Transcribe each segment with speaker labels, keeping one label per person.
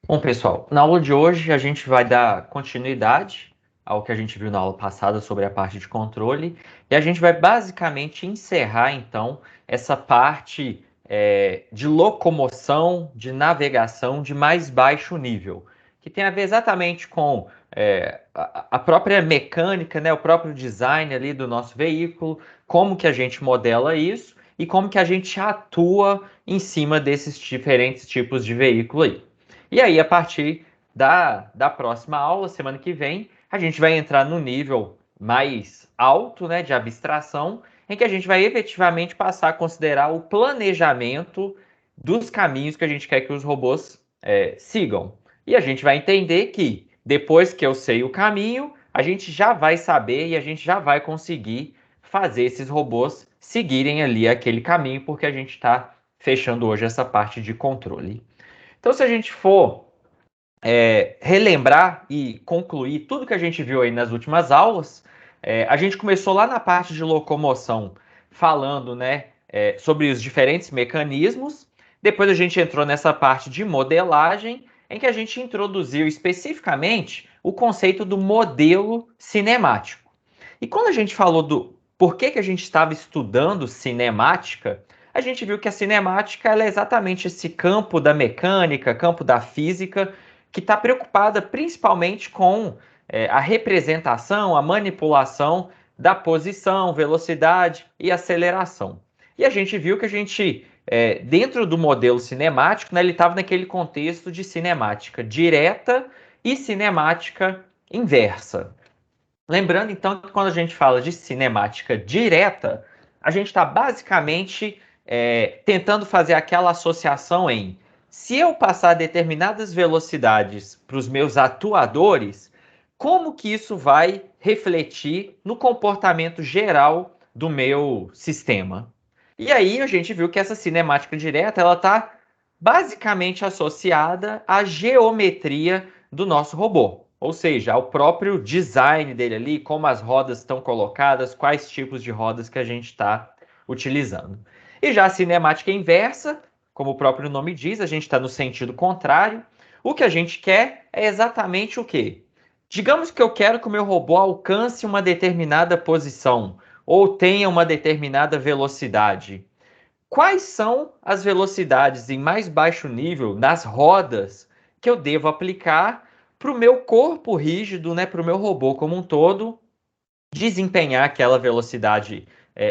Speaker 1: Bom, pessoal, na aula de hoje a gente vai dar continuidade ao que a gente viu na aula passada sobre a parte de controle e a gente vai basicamente encerrar então essa parte de locomoção, de navegação de mais baixo nível, que tem a ver exatamente com a própria mecânica, né, o próprio design ali do nosso veículo, como que a gente modela isso e como que a gente atua em cima desses diferentes tipos de veículo aí. E aí, a partir da próxima aula, semana que vem, a gente vai entrar no nível mais alto, né, de abstração, em que a gente vai efetivamente passar a considerar o planejamento dos caminhos que a gente quer que os robôs sigam. E a gente vai entender que, depois que eu sei o caminho, a gente já vai saber e a gente já vai conseguir fazer esses robôs seguirem ali aquele caminho, porque a gente está fechando hoje essa parte de controle. Então, se a gente for relembrar e concluir tudo que a gente viu aí nas últimas aulas, a gente começou lá na parte de locomoção, falando, né, sobre os diferentes mecanismos. Depois a gente entrou nessa parte de modelagem, em que a gente introduziu especificamente o conceito do modelo cinemático. E quando a gente falou do porquê que a gente estava estudando cinemática, a gente viu que a cinemática é exatamente esse campo da mecânica, campo da física, que está preocupada principalmente com a representação, a manipulação da posição, velocidade e aceleração. E a gente viu que a gente, dentro do modelo cinemático, né, ele estava naquele contexto de cinemática direta e cinemática inversa. Lembrando então que quando a gente fala de cinemática direta, a gente está basicamente tentando fazer aquela associação em se eu passar determinadas velocidades para os meus atuadores, como que isso vai refletir no comportamento geral do meu sistema? E aí a gente viu que essa cinemática direta ela está basicamente associada à geometria do nosso robô, ou seja, ao próprio design dele ali, como as rodas estão colocadas, quais tipos de rodas que a gente está utilizando. E já a cinemática inversa, como o próprio nome diz, a gente está no sentido contrário. O que a gente quer é exatamente o quê? Digamos que eu quero que o meu robô alcance uma determinada posição ou tenha uma determinada velocidade. Quais são as velocidades em mais baixo nível nas rodas que eu devo aplicar para o meu corpo rígido, né, para o meu robô como um todo, desempenhar aquela velocidade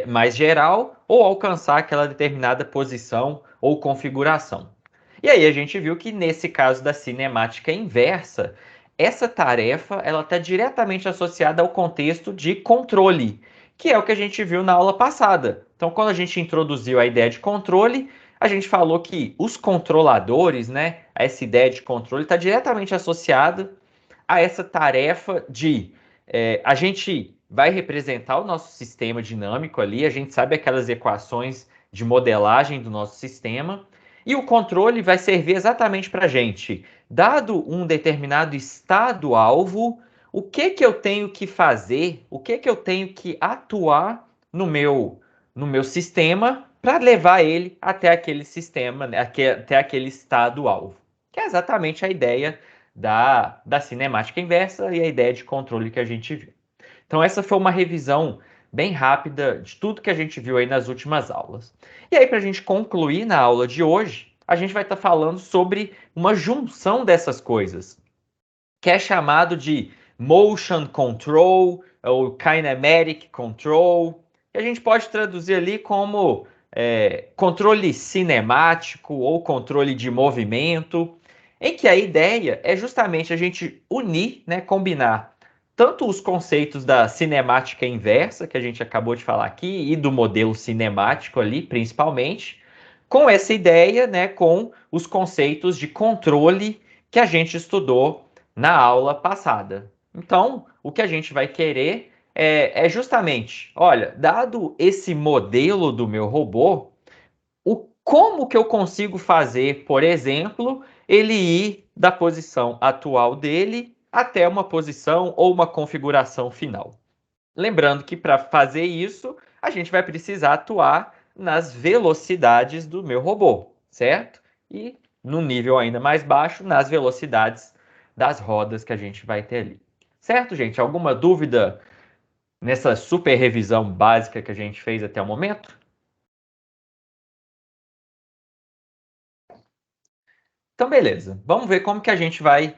Speaker 1: mais geral ou alcançar aquela determinada posição ou configuração? E aí a gente viu que nesse caso da cinemática inversa, essa tarefa ela está diretamente associada ao contexto de controle, que é o que a gente viu na aula passada. Então, quando a gente introduziu a ideia de controle, a gente falou que os controladores, né, essa ideia de controle está diretamente associada a essa tarefa de a gente vai representar o nosso sistema dinâmico ali, a gente sabe aquelas equações de modelagem do nosso sistema, e o controle vai servir exatamente para a gente, dado um determinado estado-alvo, o que que eu tenho que fazer, o que que eu tenho que atuar no meu sistema para levar ele até aquele sistema, né, até aquele estado-alvo. Que é exatamente a ideia da cinemática inversa e a ideia de controle que a gente viu. Então, essa foi uma revisão bem rápida de tudo que a gente viu aí nas últimas aulas. E aí, para a gente concluir na aula de hoje, a gente vai estar falando sobre uma junção dessas coisas, que é chamado de motion control ou kinematic control, que a gente pode traduzir ali como controle cinemático ou controle de movimento, em que a ideia é justamente a gente unir, né, combinar tanto os conceitos da cinemática inversa, que a gente acabou de falar aqui, e do modelo cinemático ali, principalmente, com essa ideia, né, com os conceitos de controle que a gente estudou na aula passada. Então, o que a gente vai querer é justamente, olha, dado esse modelo do meu robô, como que eu consigo fazer, por exemplo, ele ir da posição atual dele até uma posição ou uma configuração final. Lembrando que para fazer isso, a gente vai precisar atuar nas velocidades do meu robô, certo? E num nível ainda mais baixo nas velocidades das rodas que a gente vai ter ali. Certo, gente? Alguma dúvida nessa super revisão básica que a gente fez até o momento? Então, beleza. Vamos ver como que a gente vai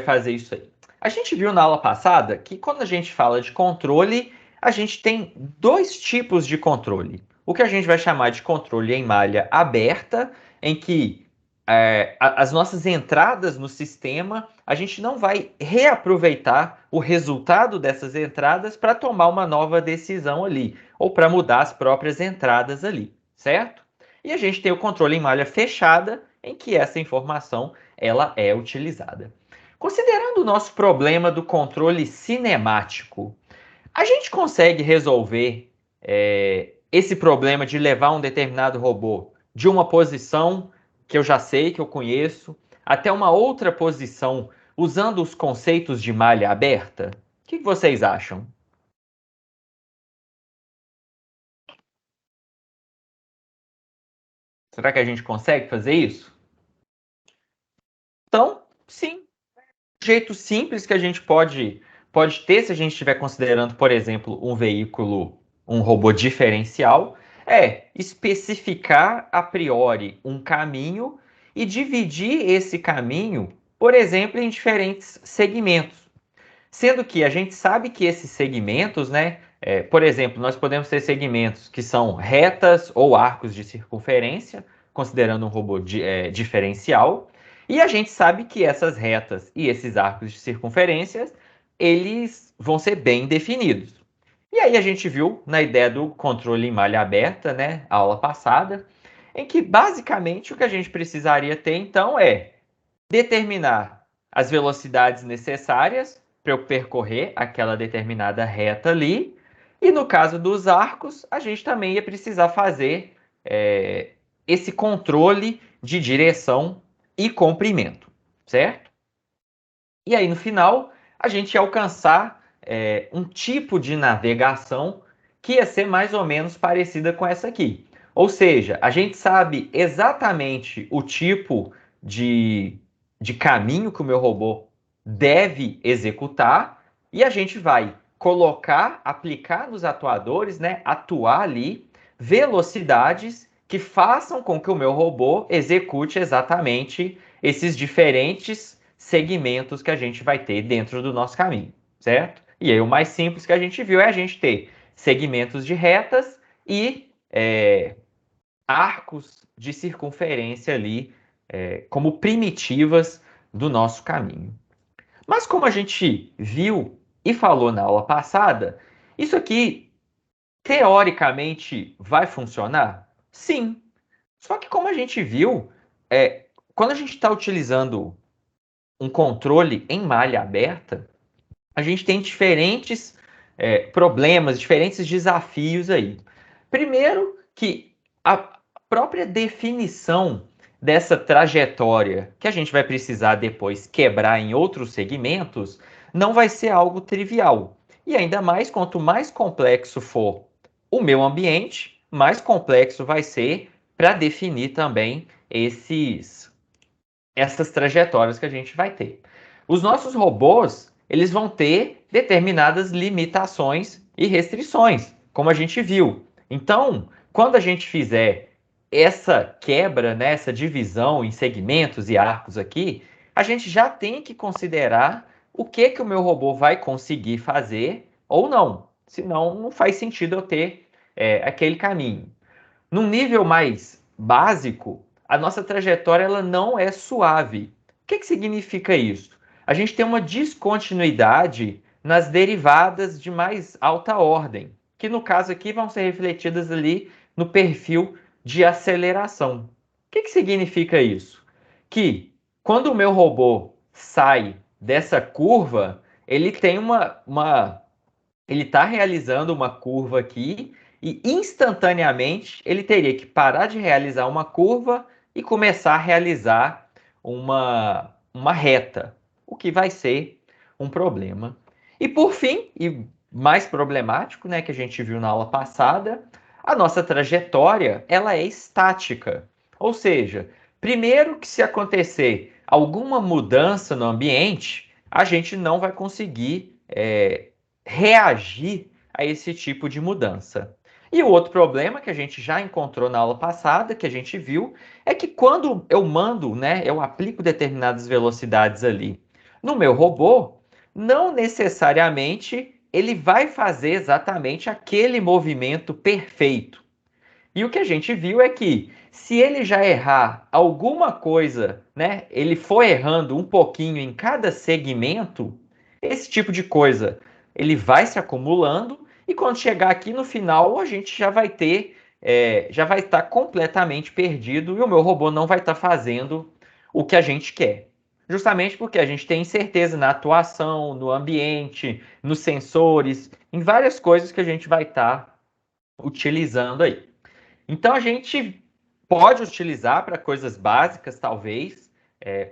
Speaker 1: fazer isso aí. A gente viu na aula passada que quando a gente fala de controle, a gente tem dois tipos de controle. O que a gente vai chamar de controle em malha aberta, em que as nossas entradas no sistema, a gente não vai reaproveitar o resultado dessas entradas para tomar uma nova decisão ali, ou para mudar as próprias entradas ali, certo? E a gente tem o controle em malha fechada, em que essa informação ela é utilizada. Considerando o nosso problema do controle cinemático, a gente consegue resolver esse problema de levar um determinado robô de uma posição que eu já sei, que eu conheço, até uma outra posição, usando os conceitos de malha aberta? O que vocês acham? Será que a gente consegue fazer isso? Então, sim, jeito simples que a gente pode ter se a gente estiver considerando, por exemplo, um veículo, um robô diferencial, é especificar a priori um caminho e dividir esse caminho, por exemplo, em diferentes segmentos. Sendo que a gente sabe que esses segmentos, né? Por exemplo, nós podemos ter segmentos que são retas ou arcos de circunferência, considerando um robô diferencial, e a gente sabe que essas retas e esses arcos de circunferência, eles vão ser bem definidos. E aí a gente viu na ideia do controle em malha aberta, né, a aula passada, em que basicamente o que a gente precisaria ter então é determinar as velocidades necessárias para eu percorrer aquela determinada reta ali. E no caso dos arcos, a gente também ia precisar fazer esse controle de direção e comprimento, certo? E aí no final, a gente ia alcançar um tipo de navegação que ia ser mais ou menos parecida com essa aqui. Ou seja, a gente sabe exatamente o tipo de, de caminho que o meu robô deve executar e a gente vai colocar, aplicar nos atuadores, né, atuar ali velocidades que façam com que o meu robô execute exatamente esses diferentes segmentos que a gente vai ter dentro do nosso caminho, certo? E aí o mais simples que a gente viu é a gente ter segmentos de retas e arcos de circunferência ali como primitivas do nosso caminho. Mas como a gente viu e falou na aula passada, isso aqui teoricamente vai funcionar? Sim. Só que como a gente viu, quando a gente está utilizando um controle em malha aberta, a gente tem diferentes problemas, diferentes desafios aí. Primeiro, que a própria definição dessa trajetória que a gente vai precisar depois quebrar em outros segmentos não vai ser algo trivial. E ainda mais, quanto mais complexo for o meu ambiente, mais complexo vai ser para definir também essas trajetórias que a gente vai ter. Os nossos robôs, eles vão ter determinadas limitações e restrições, como a gente viu. Então, quando a gente fizer essa quebra, né, essa divisão em segmentos e arcos aqui, a gente já tem que considerar o que o meu robô vai conseguir fazer ou não. Senão, não faz sentido eu ter aquele caminho. Num nível mais básico, a nossa trajetória ela não é suave. O que significa isso? A gente tem uma descontinuidade nas derivadas de mais alta ordem, que no caso aqui vão ser refletidas ali no perfil de aceleração. O que significa isso? Que quando o meu robô sai dessa curva, ele tem ele está realizando uma curva aqui e instantaneamente ele teria que parar de realizar uma curva e começar a realizar uma reta, o que vai ser um problema. E por fim, e mais problemático, né, que a gente viu na aula passada, a nossa trajetória ela é estática. Ou seja, Primeiro que se acontecer alguma mudança no ambiente, a gente não vai conseguir reagir a esse tipo de mudança. E o outro problema que a gente já encontrou na aula passada, que a gente viu, é que quando eu mando, né, eu aplico determinadas velocidades ali no meu robô, não necessariamente ele vai fazer exatamente aquele movimento perfeito. E o que a gente viu é que se ele já errar alguma coisa, né, ele for errando um pouquinho em cada segmento, esse tipo de coisa, ele vai se acumulando e quando chegar aqui no final, a gente já vai ter, já vai estar completamente perdido e o meu robô não vai estar fazendo o que a gente quer. Justamente porque a gente tem incerteza na atuação, no ambiente, nos sensores, em várias coisas que a gente vai estar utilizando aí. Então a gente pode utilizar para coisas básicas, talvez,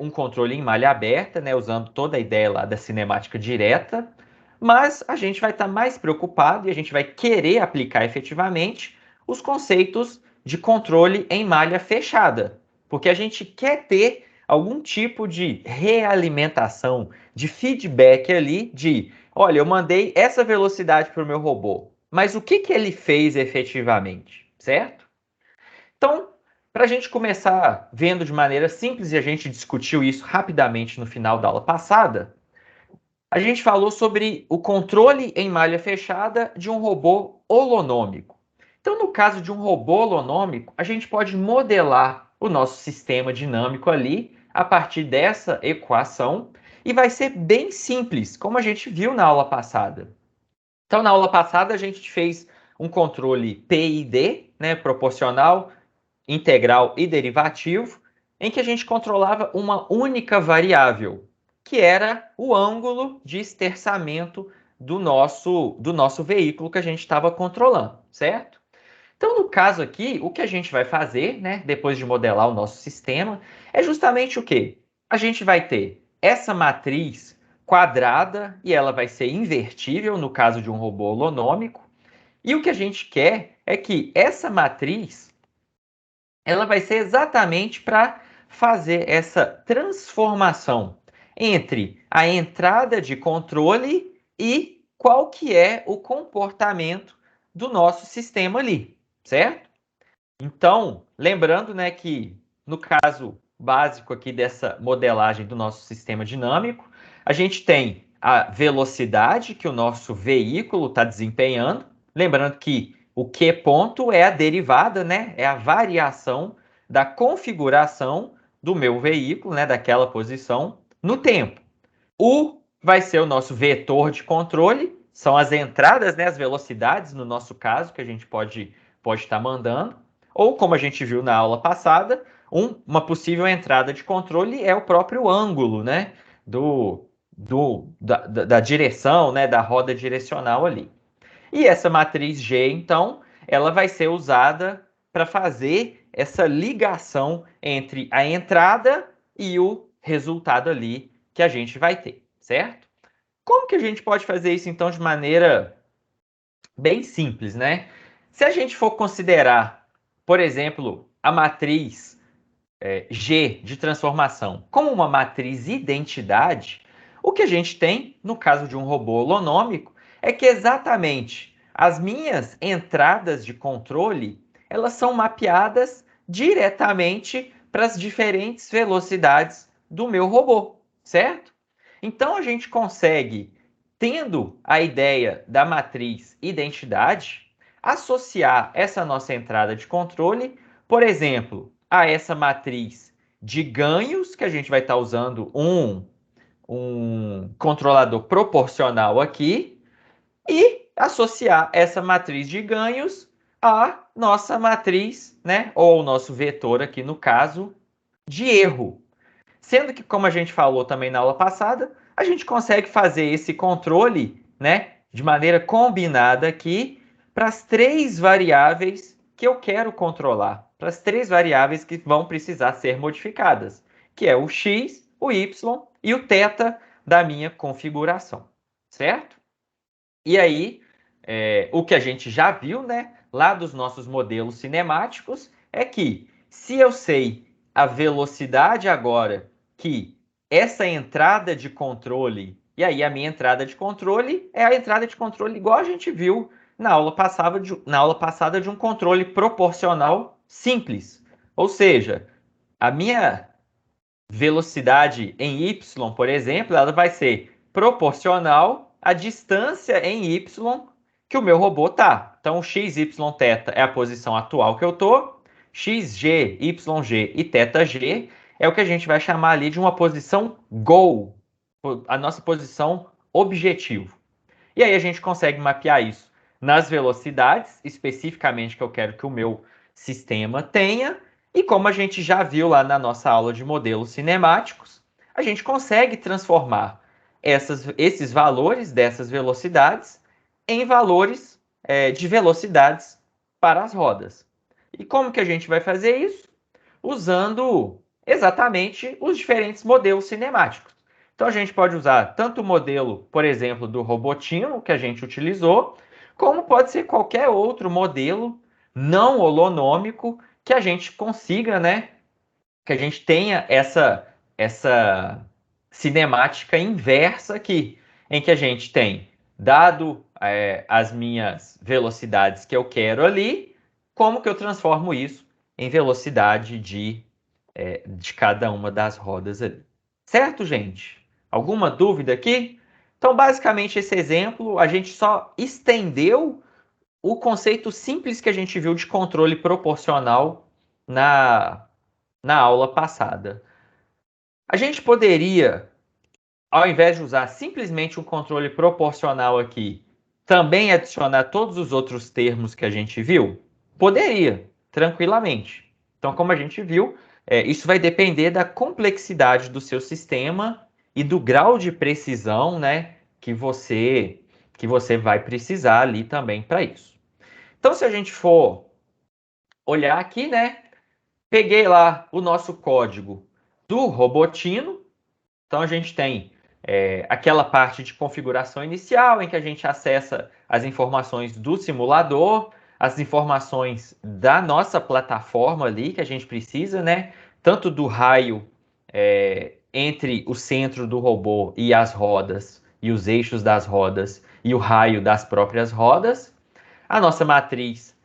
Speaker 1: um controle em malha aberta, né, usando toda a ideia lá da cinemática direta, mas a gente vai estar mais preocupado e a gente vai querer aplicar efetivamente os conceitos de controle em malha fechada, porque a gente quer ter algum tipo de realimentação, de feedback ali de, olha, eu mandei essa velocidade para o meu robô, mas o que que ele fez efetivamente, certo? Então, para a gente começar vendo de maneira simples, e a gente discutiu isso rapidamente no final da aula passada, a gente falou sobre o controle em malha fechada de um robô holonômico. Então, no caso de um robô holonômico, a gente pode modelar o nosso sistema dinâmico ali a partir dessa equação e vai ser bem simples, como a gente viu na aula passada. Então, na aula passada, a gente fez um controle PID, né, proporcional, integral e derivativo, em que a gente controlava uma única variável, que era o ângulo de esterçamento do nosso veículo que a gente estava controlando, certo? Então, no caso aqui, o que a gente vai fazer, né, depois de modelar o nosso sistema, é justamente o quê? A gente vai ter essa matriz quadrada e ela vai ser invertível no caso de um robô holonômico. E o que a gente quer é que essa matriz ela vai ser exatamente para fazer essa transformação entre a entrada de controle e qual que é o comportamento do nosso sistema ali, certo? Então, lembrando, né, que no caso básico aqui dessa modelagem do nosso sistema dinâmico, a gente tem a velocidade que o nosso veículo está desempenhando. Lembrando que o Q ponto é a derivada, né, é a variação da configuração do meu veículo, né, daquela posição no tempo. U vai ser o nosso vetor de controle, são as entradas, né, as velocidades, no nosso caso, que a gente pode estar mandando. Ou, como a gente viu na aula passada, uma possível entrada de controle é o próprio ângulo, né, da direção, né, da roda direcional ali. E essa matriz G, então, ela vai ser usada para fazer essa ligação entre a entrada e o resultado ali que a gente vai ter, certo? Como que a gente pode fazer isso, então, de maneira bem simples, né? Se a gente for considerar, por exemplo, a matriz G de transformação como uma matriz identidade, o que a gente tem, no caso de um robô holonômico, é que exatamente as minhas entradas de controle, elas são mapeadas diretamente para as diferentes velocidades do meu robô, certo? Então a gente consegue, tendo a ideia da matriz identidade, associar essa nossa entrada de controle, por exemplo, a essa matriz de ganhos, que a gente vai estar usando um controlador proporcional aqui, e associar essa matriz de ganhos à nossa matriz, né, ou o nosso vetor aqui no caso, de erro. Sendo que, como a gente falou também na aula passada, a gente consegue fazer esse controle, né, de maneira combinada aqui para as três variáveis que eu quero controlar, para as três variáveis que vão precisar ser modificadas, que é o x, o y e o θ da minha configuração, certo? E aí, o que a gente já viu, né, lá dos nossos modelos cinemáticos, é que se eu sei a velocidade agora que essa entrada de controle, e aí a minha entrada de controle é a entrada de controle igual a gente viu na aula passada de um controle proporcional simples. Ou seja, a minha velocidade em y, por exemplo, ela vai ser proporcional à distância em y que o meu robô tá. Então, x, y, θ é a posição atual que eu tô, x, g, y, g e θ, g é o que a gente vai chamar ali de uma posição goal, a nossa posição objetivo. E aí a gente consegue mapear isso nas velocidades, especificamente que eu quero que o meu sistema tenha, e como a gente já viu lá na nossa aula de modelos cinemáticos, a gente consegue transformar esses valores dessas velocidades em valores de velocidades para as rodas. E como que a gente vai fazer isso? Usando exatamente os diferentes modelos cinemáticos. Então a gente pode usar tanto o modelo, por exemplo, do Robotino, que a gente utilizou, como pode ser qualquer outro modelo não holonômico que a gente consiga, né? Que a gente tenha essa cinemática inversa aqui, em que a gente tem, dado as minhas velocidades que eu quero ali, como que eu transformo isso em velocidade de cada uma das rodas ali. Certo, gente? Alguma dúvida aqui? Então, basicamente, esse exemplo, a gente só estendeu o conceito simples que a gente viu de controle proporcional na aula passada. A gente poderia, ao invés de usar simplesmente um controle proporcional aqui, também adicionar todos os outros termos que a gente viu? Poderia, tranquilamente. Então, como a gente viu, isso vai depender da complexidade do seu sistema e do grau de precisão, né, que você vai precisar ali também para isso. Então, se a gente for olhar aqui, né, peguei lá o nosso código do Robotino. Então a gente tem aquela parte de configuração inicial em que a gente acessa as informações do simulador, as informações da nossa plataforma ali que a gente precisa, né? Tanto do raio entre o centro do robô e as rodas, e os eixos das rodas, e o raio das próprias rodas. A nossa matriz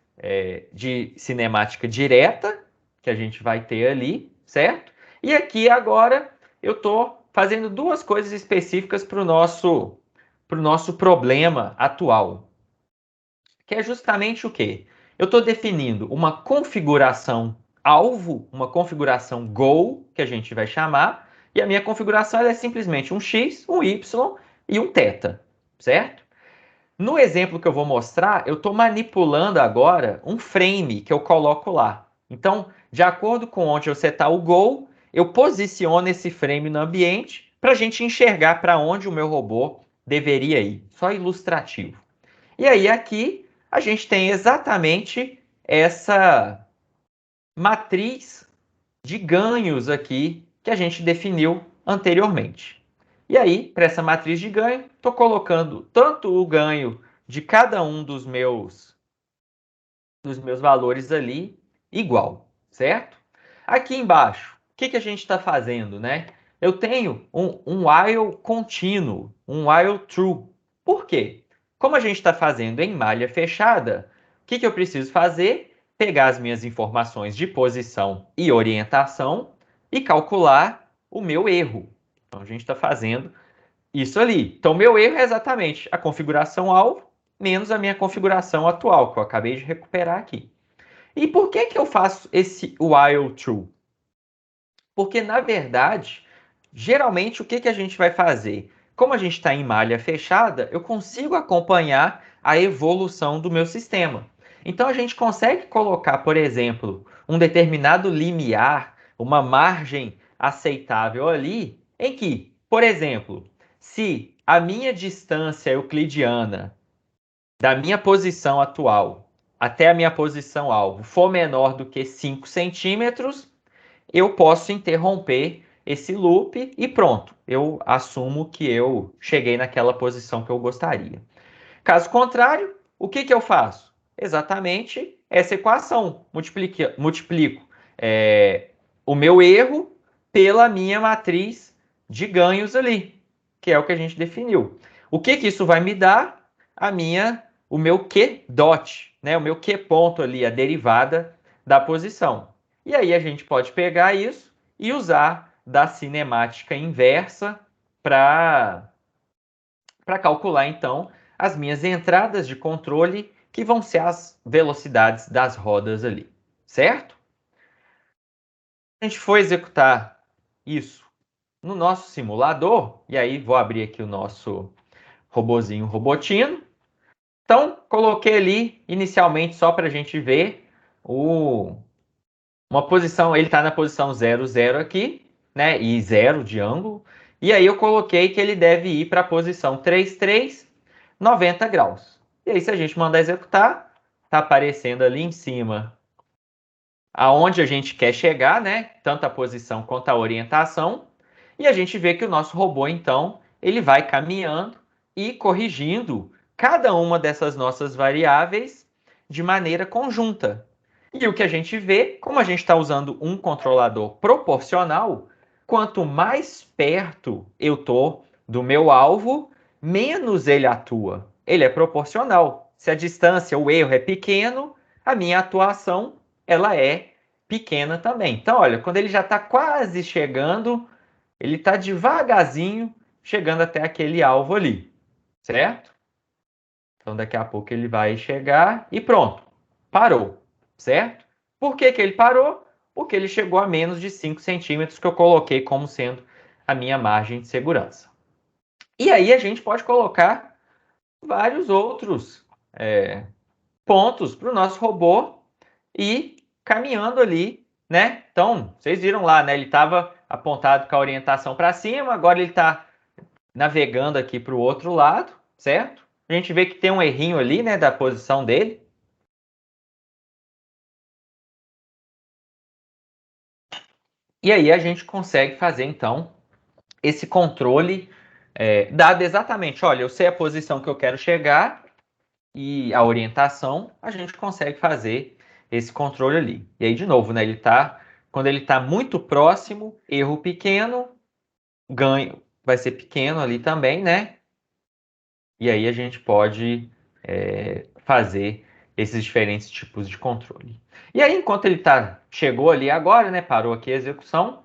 Speaker 1: de cinemática direta, que a gente vai ter ali, certo? E aqui agora eu estou fazendo duas coisas específicas para o nosso problema atual, que é justamente o quê? Eu estou definindo uma configuração alvo, uma configuração goal, que a gente vai chamar, e a minha configuração é simplesmente um x, um y e um θ, certo? No exemplo que eu vou mostrar, eu estou manipulando agora um frame que eu coloco lá. Então, de acordo com onde eu setar o goal, eu posiciono esse frame no ambiente para a gente enxergar para onde o meu robô deveria ir. Só ilustrativo. E aí aqui a gente tem exatamente essa matriz de ganhos aqui que a gente definiu anteriormente. E aí, para essa matriz de ganho, estou colocando tanto o ganho de cada um dos meus valores ali igual, certo? Aqui embaixo, o que a gente está fazendo, né? Eu tenho um while contínuo, um while true. Por quê? Como a gente está fazendo em malha fechada, o que eu preciso fazer? Pegar as minhas informações de posição e orientação e calcular o meu erro. Então, a gente está fazendo isso ali. Então, meu erro é exatamente a configuração alvo menos a minha configuração atual, que eu acabei de recuperar aqui. E por que eu faço esse while true? Porque, na verdade, geralmente, o que a gente vai fazer? Como a gente está em malha fechada, eu consigo acompanhar a evolução do meu sistema. Então, a gente consegue colocar, por exemplo, um determinado limiar, uma margem aceitável ali, em que, por exemplo, se a minha distância euclidiana da minha posição atual até a minha posição alvo for menor do que 5 centímetros, eu posso interromper esse loop e pronto, eu assumo que eu cheguei naquela posição que eu gostaria. Caso contrário, o que eu faço? Exatamente essa equação. Multiplico o meu erro pela minha matriz de ganhos ali, que é o que a gente definiu. O que isso vai me dar? O meu Q dot, né? O meu Q ponto ali, a derivada da posição. E aí a gente pode pegar isso e usar da cinemática inversa para calcular então as minhas entradas de controle, que vão ser as velocidades das rodas ali, certo? A gente for executar isso no nosso simulador, e aí vou abrir aqui o nosso robozinho Robotino. Então, coloquei ali inicialmente só para a gente ver uma posição, ele está na posição 0, 0 aqui, né? E 0 de ângulo. E aí eu coloquei que ele deve ir para a posição 3, 3, 90 graus. E aí, se a gente mandar executar, está aparecendo ali em cima aonde a gente quer chegar, né? Tanto a posição quanto a orientação. E a gente vê que o nosso robô, então, ele vai caminhando e corrigindo cada uma dessas nossas variáveis de maneira conjunta. E o que a gente vê, como a gente está usando um controlador proporcional, quanto mais perto eu estou do meu alvo, menos ele atua. Ele é proporcional. Se a distância, o erro é pequeno, a minha atuação ela é pequena também. Então, olha, quando ele já está quase chegando, ele está devagarzinho chegando até aquele alvo ali, certo? Então, daqui a pouco ele vai chegar e pronto, parou, certo? Por que ele parou? Porque ele chegou a menos de 5 centímetros que eu coloquei como sendo a minha margem de segurança. E aí a gente pode colocar vários outros pontos para o nosso robô e caminhando ali, né? Então, vocês viram lá, né? Ele estava apontado com a orientação para cima, agora ele está navegando aqui para o outro lado, certo? A gente vê que tem um errinho ali, né, da posição dele. E aí a gente consegue fazer, então, esse controle dado exatamente, olha, eu sei a posição que eu quero chegar e a orientação, a gente consegue fazer esse controle ali. E aí, de novo, né, quando ele está muito próximo, erro pequeno, ganho vai ser pequeno ali também, né? E aí a gente pode fazer esses diferentes tipos de controle. E aí, enquanto ele chegou ali agora, né, parou aqui a execução,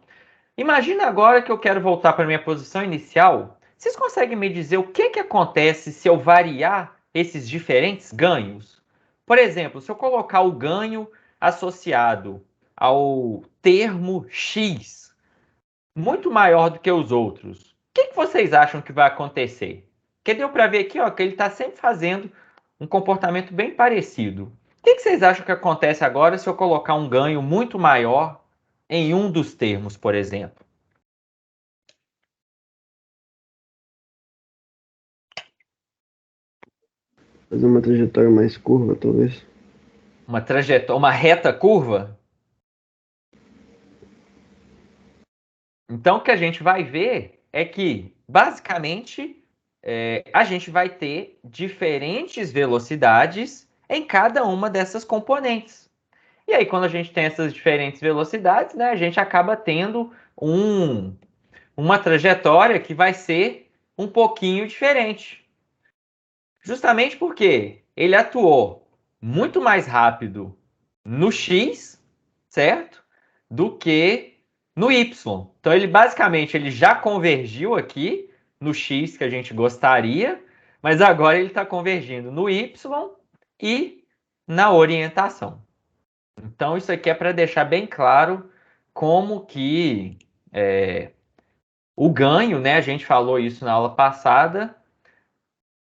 Speaker 1: imagina agora que eu quero voltar para minha posição inicial. Vocês conseguem me dizer o que acontece se eu variar esses diferentes ganhos? Por exemplo, se eu colocar o ganho associado ao termo X muito maior do que os outros, o que vocês acham que vai acontecer? Porque deu para ver aqui, ó, que ele está sempre fazendo um comportamento bem parecido. O que vocês acham que acontece agora se eu colocar um ganho muito maior em um dos termos, por exemplo?
Speaker 2: Fazer uma trajetória mais curva, talvez.
Speaker 1: Uma reta curva? Então, o que a gente vai ver é que, basicamente, a gente vai ter diferentes velocidades em cada uma dessas componentes. E aí, quando a gente tem essas diferentes velocidades, né, a gente acaba tendo uma trajetória que vai ser um pouquinho diferente. Justamente porque ele atuou muito mais rápido no X, certo? Do que no Y. Então ele basicamente ele já convergiu aqui no X que a gente gostaria, mas agora ele está convergindo no Y e na orientação. Então isso aqui é para deixar bem claro como que o ganho, né? A gente falou isso na aula passada,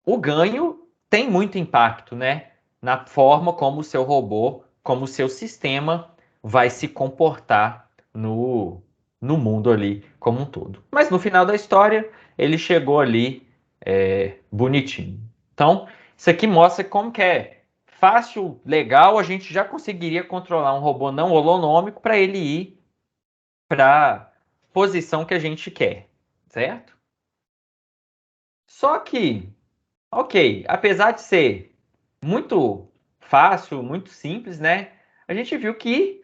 Speaker 1: o ganho tem muito impacto, né? Na forma como o seu robô, como o seu sistema vai se comportar no mundo ali como um todo. Mas no final da história, ele chegou ali bonitinho. Então, isso aqui mostra como que é fácil, legal, a gente já conseguiria controlar um robô não holonômico para ele ir para a posição que a gente quer, certo? Só que ok, apesar de ser muito fácil, muito simples, né? A gente viu que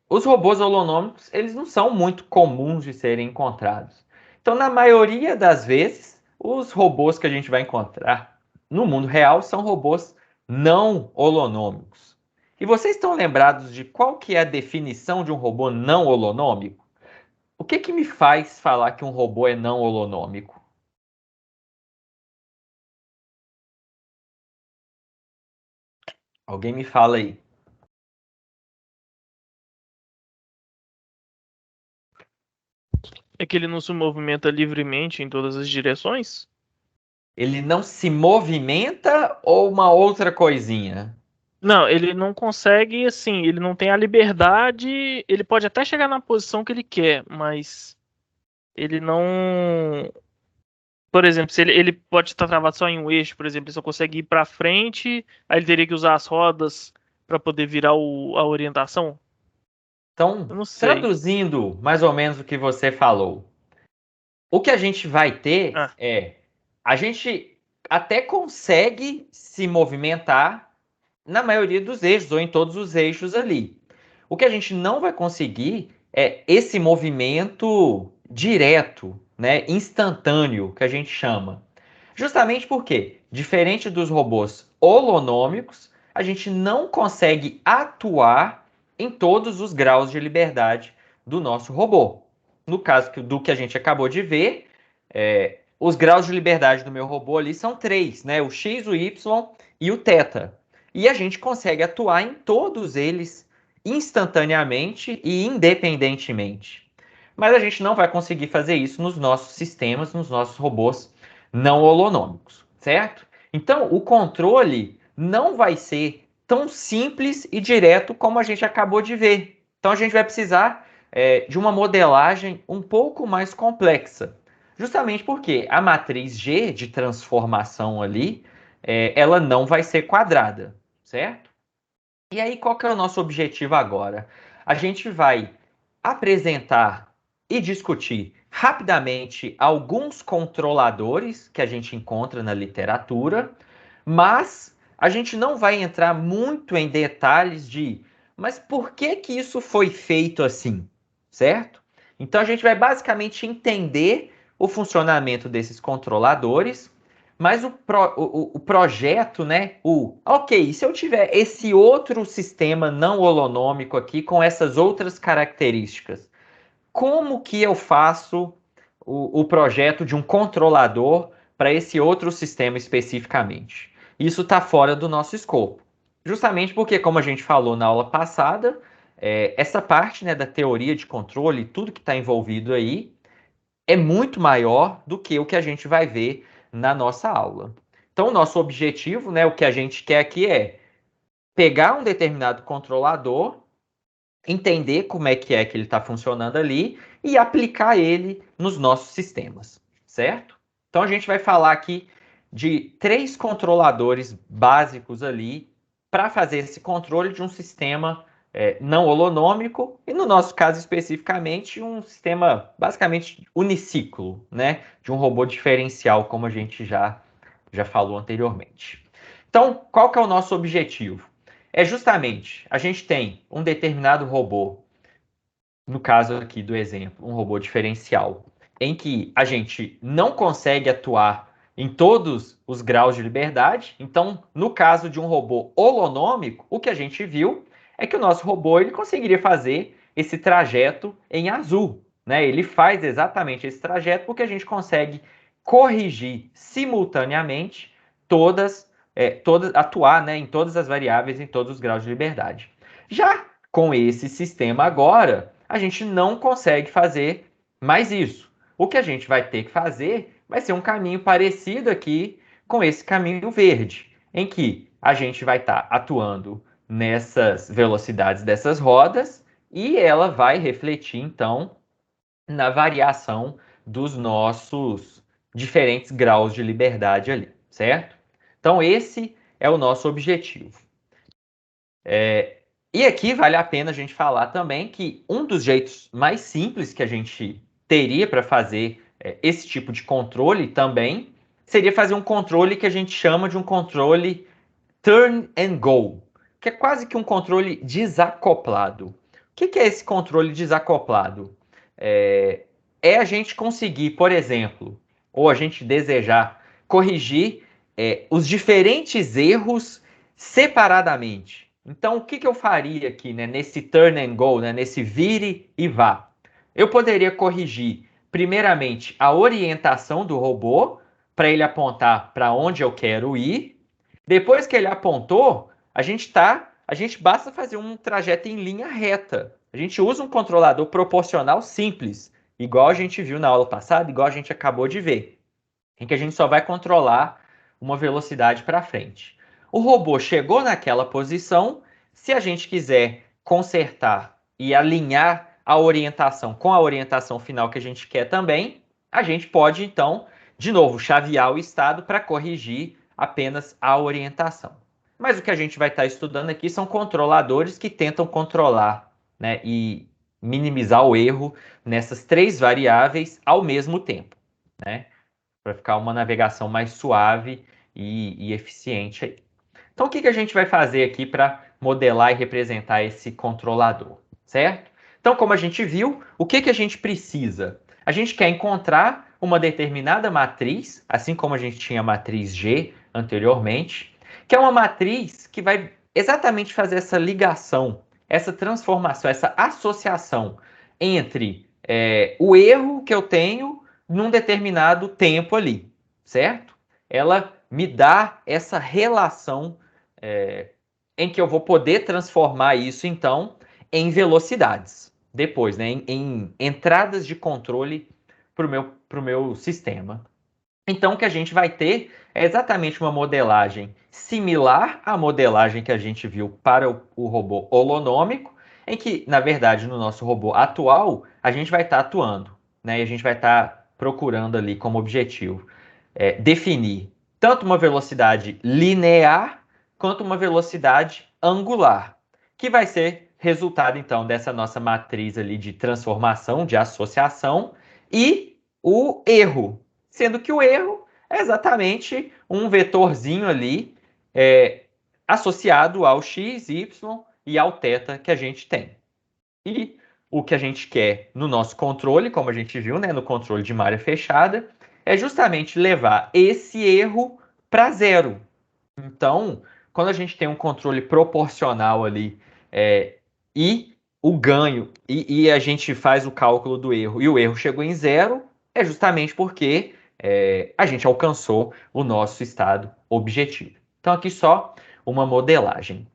Speaker 1: os robôs holonômicos, eles não são muito comuns de serem encontrados. Então, na maioria das vezes, os robôs que a gente vai encontrar no mundo real são robôs não holonômicos. E vocês estão lembrados de qual que é a definição de um robô não holonômico? O que que me faz falar que um robô é não holonômico? Alguém me fala aí.
Speaker 3: É que ele não se movimenta livremente em todas as direções?
Speaker 1: Ele não se movimenta ou uma outra coisinha?
Speaker 3: Não, ele não consegue, assim, ele não tem a liberdade. Ele pode até chegar na posição que ele quer, mas ele não. Por exemplo, se ele pode estar travado só em um eixo, por exemplo, ele só consegue ir para frente, aí ele teria que usar as rodas para poder virar a orientação?
Speaker 1: Então,
Speaker 3: Eu não sei.
Speaker 1: traduzindo mais ou menos o que você falou, o que a gente vai ter
Speaker 3: Ah,
Speaker 1: é, a gente até consegue se movimentar na maioria dos eixos ou em todos os eixos ali. O que a gente não vai conseguir é esse movimento direto, né, instantâneo, que a gente chama. Justamente porque, diferente dos robôs holonômicos, a gente não consegue atuar em todos os graus de liberdade do nosso robô. No caso do que a gente acabou de ver, os graus de liberdade do meu robô ali são três, né? O X, o Y e o θ. E a gente consegue atuar em todos eles instantaneamente e independentemente. Mas a gente não vai conseguir fazer isso nos nossos sistemas, nos nossos robôs não holonômicos, certo? Então, o controle não vai ser tão simples e direto como a gente acabou de ver. Então, a gente vai precisar de uma modelagem um pouco mais complexa, justamente porque a matriz G de transformação ali, ela não vai ser quadrada, certo? E aí, qual que é o nosso objetivo agora? A gente vai apresentar e discutir rapidamente alguns controladores que a gente encontra na literatura, mas a gente não vai entrar muito em detalhes de, mas por que que isso foi feito assim, certo? Então a gente vai basicamente entender o funcionamento desses controladores, mas o projeto, né? Ok, se eu tiver esse outro sistema não holonômico aqui com essas outras características, como que eu faço o projeto de um controlador para esse outro sistema especificamente? Isso está fora do nosso escopo. Justamente porque, como a gente falou na aula passada, essa parte, né, da teoria de controle, tudo que está envolvido aí, é muito maior do que o que a gente vai ver na nossa aula. Então, o nosso objetivo, né, o que a gente quer aqui é pegar um determinado controlador, entender como é que ele está funcionando ali e aplicar ele nos nossos sistemas, certo? Então, a gente vai falar aqui de três controladores básicos ali para fazer esse controle de um sistema não holonômico e, no nosso caso especificamente, um sistema basicamente uniciclo, né? De um robô diferencial, como a gente já falou anteriormente. Então, qual que é o nosso objetivo? É justamente, a gente tem um determinado robô, no caso aqui do exemplo, um robô diferencial, em que a gente não consegue atuar em todos os graus de liberdade. Então, no caso de um robô holonômico, o que a gente viu é que o nosso robô ele conseguiria fazer esse trajeto em azul, né? Ele faz exatamente esse trajeto porque a gente consegue corrigir simultaneamente atuar, né, em todas as variáveis, em todos os graus de liberdade. Já com esse sistema agora, a gente não consegue fazer mais isso. O que a gente vai ter que fazer vai ser um caminho parecido aqui com esse caminho verde, em que a gente vai estar atuando nessas velocidades dessas rodas e ela vai refletir então na variação dos nossos diferentes graus de liberdade ali, certo? Então esse é o nosso objetivo. E aqui vale a pena a gente falar também que um dos jeitos mais simples que a gente teria para fazer esse tipo de controle também seria fazer um controle que a gente chama de um controle turn and go, que é quase que um controle desacoplado. O que é esse controle desacoplado? É a gente conseguir, por exemplo, ou a gente desejar corrigir os diferentes erros separadamente. Então, o que eu faria aqui, né, nesse turn and go, né, nesse vire e vá? Eu poderia corrigir, primeiramente, a orientação do robô, para ele apontar para onde eu quero ir. Depois que ele apontou, a gente basta fazer um trajeto em linha reta. A gente usa um controlador proporcional simples, igual a gente viu na aula passada, igual a gente acabou de ver, em que a gente só vai controlar uma velocidade para frente. O robô chegou naquela posição, se a gente quiser consertar e alinhar a orientação com a orientação final que a gente quer também, a gente pode então, de novo, chavear o estado para corrigir apenas a orientação. Mas o que a gente vai estar estudando aqui são controladores que tentam controlar, né, e minimizar o erro nessas três variáveis ao mesmo tempo, né, para ficar uma navegação mais suave e eficiente aí. Então, o que a gente vai fazer aqui para modelar e representar esse controlador, certo? Então, como a gente viu, o que a gente precisa? A gente quer encontrar uma determinada matriz, assim como a gente tinha a matriz G anteriormente, que é uma matriz que vai exatamente fazer essa ligação, essa transformação, essa associação entre o erro que eu tenho num determinado tempo ali, certo? Ela me dá essa relação em que eu vou poder transformar isso, então, em velocidades. Depois, né, em entradas de controle para o meu sistema. Então, o que a gente vai ter é exatamente uma modelagem similar à modelagem que a gente viu para o robô holonômico, em que, na verdade, no nosso robô atual, a gente vai estar atuando, né, e a gente vai estar procurando ali como objetivo definir tanto uma velocidade linear quanto uma velocidade angular, que vai ser resultado, então, dessa nossa matriz ali de transformação, de associação, e o erro, sendo que o erro é exatamente um vetorzinho ali associado ao x, y e ao θ que a gente tem. E o que a gente quer no nosso controle, como a gente viu, né, no controle de malha fechada, é justamente levar esse erro para zero. Então, quando a gente tem um controle proporcional ali e o ganho, e a gente faz o cálculo do erro e o erro chegou em zero, é justamente porque a gente alcançou o nosso estado objetivo. Então, aqui só uma modelagem.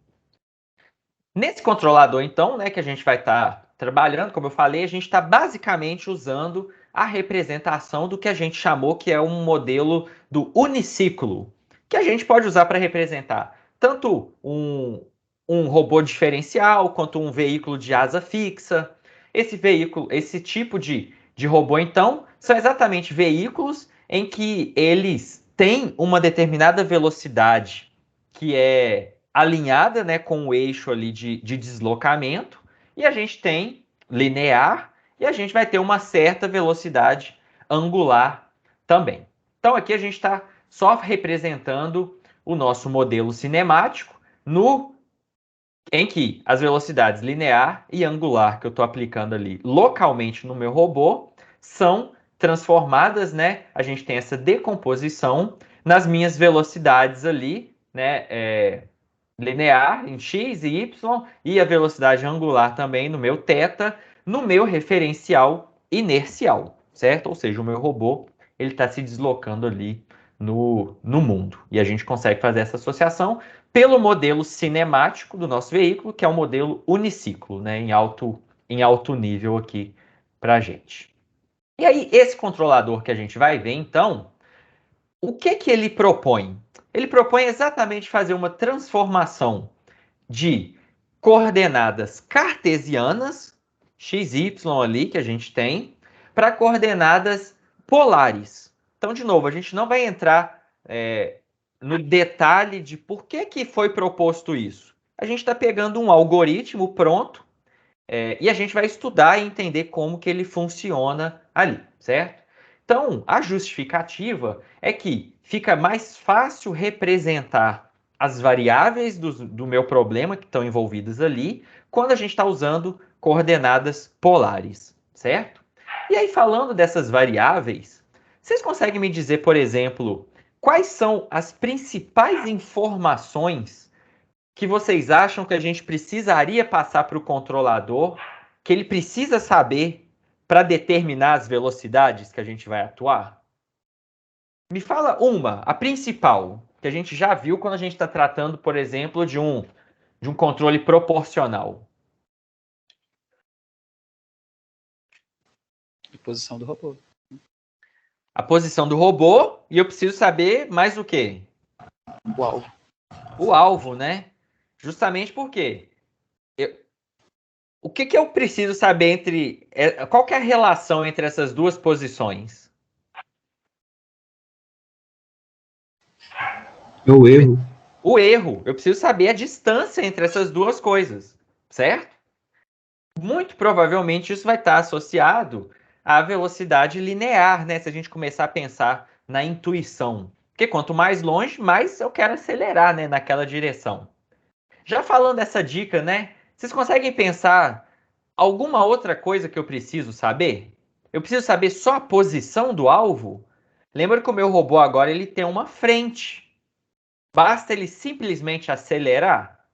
Speaker 1: Nesse controlador, então, né, que a gente vai estar trabalhando, como eu falei, a gente está basicamente usando a representação do que a gente chamou que é um modelo do uniciclo, que a gente pode usar para representar tanto um robô diferencial quanto um veículo de asa fixa. Esse veículo, esse tipo de robô, então, são exatamente veículos em que eles têm uma determinada velocidade que é alinhada, né, com o eixo ali de deslocamento, e a gente tem linear, e a gente vai ter uma certa velocidade angular também. Então aqui a gente está só representando o nosso modelo cinemático em que as velocidades linear e angular que eu estou aplicando ali localmente no meu robô são transformadas, né? A gente tem essa decomposição nas minhas velocidades ali, né? Linear em x e y e a velocidade angular também no meu θ, no meu referencial inercial, certo? Ou seja, o meu robô ele está se deslocando ali no mundo. E a gente consegue fazer essa associação pelo modelo cinemático do nosso veículo, que é o modelo uniciclo, né? Em alto nível aqui para a gente. E aí, esse controlador que a gente vai ver, então, o que ele propõe? Ele propõe exatamente fazer uma transformação de coordenadas cartesianas, x, y ali que a gente tem, para coordenadas polares. Então, de novo, a gente não vai entrar no detalhe de por que foi proposto isso. A gente está pegando um algoritmo pronto e a gente vai estudar e entender como que ele funciona ali, certo? Então, a justificativa é que fica mais fácil representar as variáveis do meu problema que estão envolvidas ali quando a gente está usando coordenadas polares, certo? E aí, falando dessas variáveis, vocês conseguem me dizer, por exemplo, quais são as principais informações que vocês acham que a gente precisaria passar para o controlador, que ele precisa saber para determinar as velocidades que a gente vai atuar? Me fala uma, a principal, que a gente já viu quando a gente está tratando, por exemplo, de um controle proporcional.
Speaker 4: A posição do robô.
Speaker 1: A posição do robô, e eu preciso saber mais o quê?
Speaker 4: O alvo.
Speaker 1: O alvo, né? Justamente porque o que eu preciso saber entre... Qual que é a relação entre essas duas posições?
Speaker 2: É o erro.
Speaker 1: O erro. Eu preciso saber a distância entre essas duas coisas, certo? Muito provavelmente isso vai estar associado à velocidade linear, né? Se a gente começar a pensar na intuição. Porque quanto mais longe, mais eu quero acelerar, né, naquela direção. Já falando dessa dica, né? Vocês conseguem pensar alguma outra coisa que eu preciso saber? Eu preciso saber só a posição do alvo? Lembra que o meu robô agora ele tem uma frente. Basta ele simplesmente acelerar?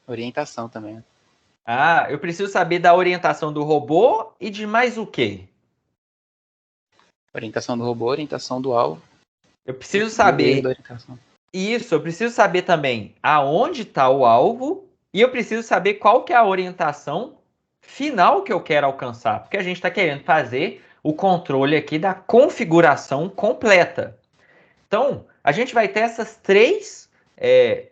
Speaker 4: Orientação também. Né?
Speaker 1: Ah, eu preciso saber da orientação do robô e de mais o quê?
Speaker 4: Orientação do robô, orientação do alvo.
Speaker 1: Eu preciso
Speaker 4: Do
Speaker 1: saber
Speaker 4: erro da orientação.
Speaker 1: isso, eu preciso saber também aonde está o alvo e eu preciso saber qual que é a orientação final que eu quero alcançar, porque a gente está querendo fazer o controle aqui da configuração completa. Então, a gente vai ter essas três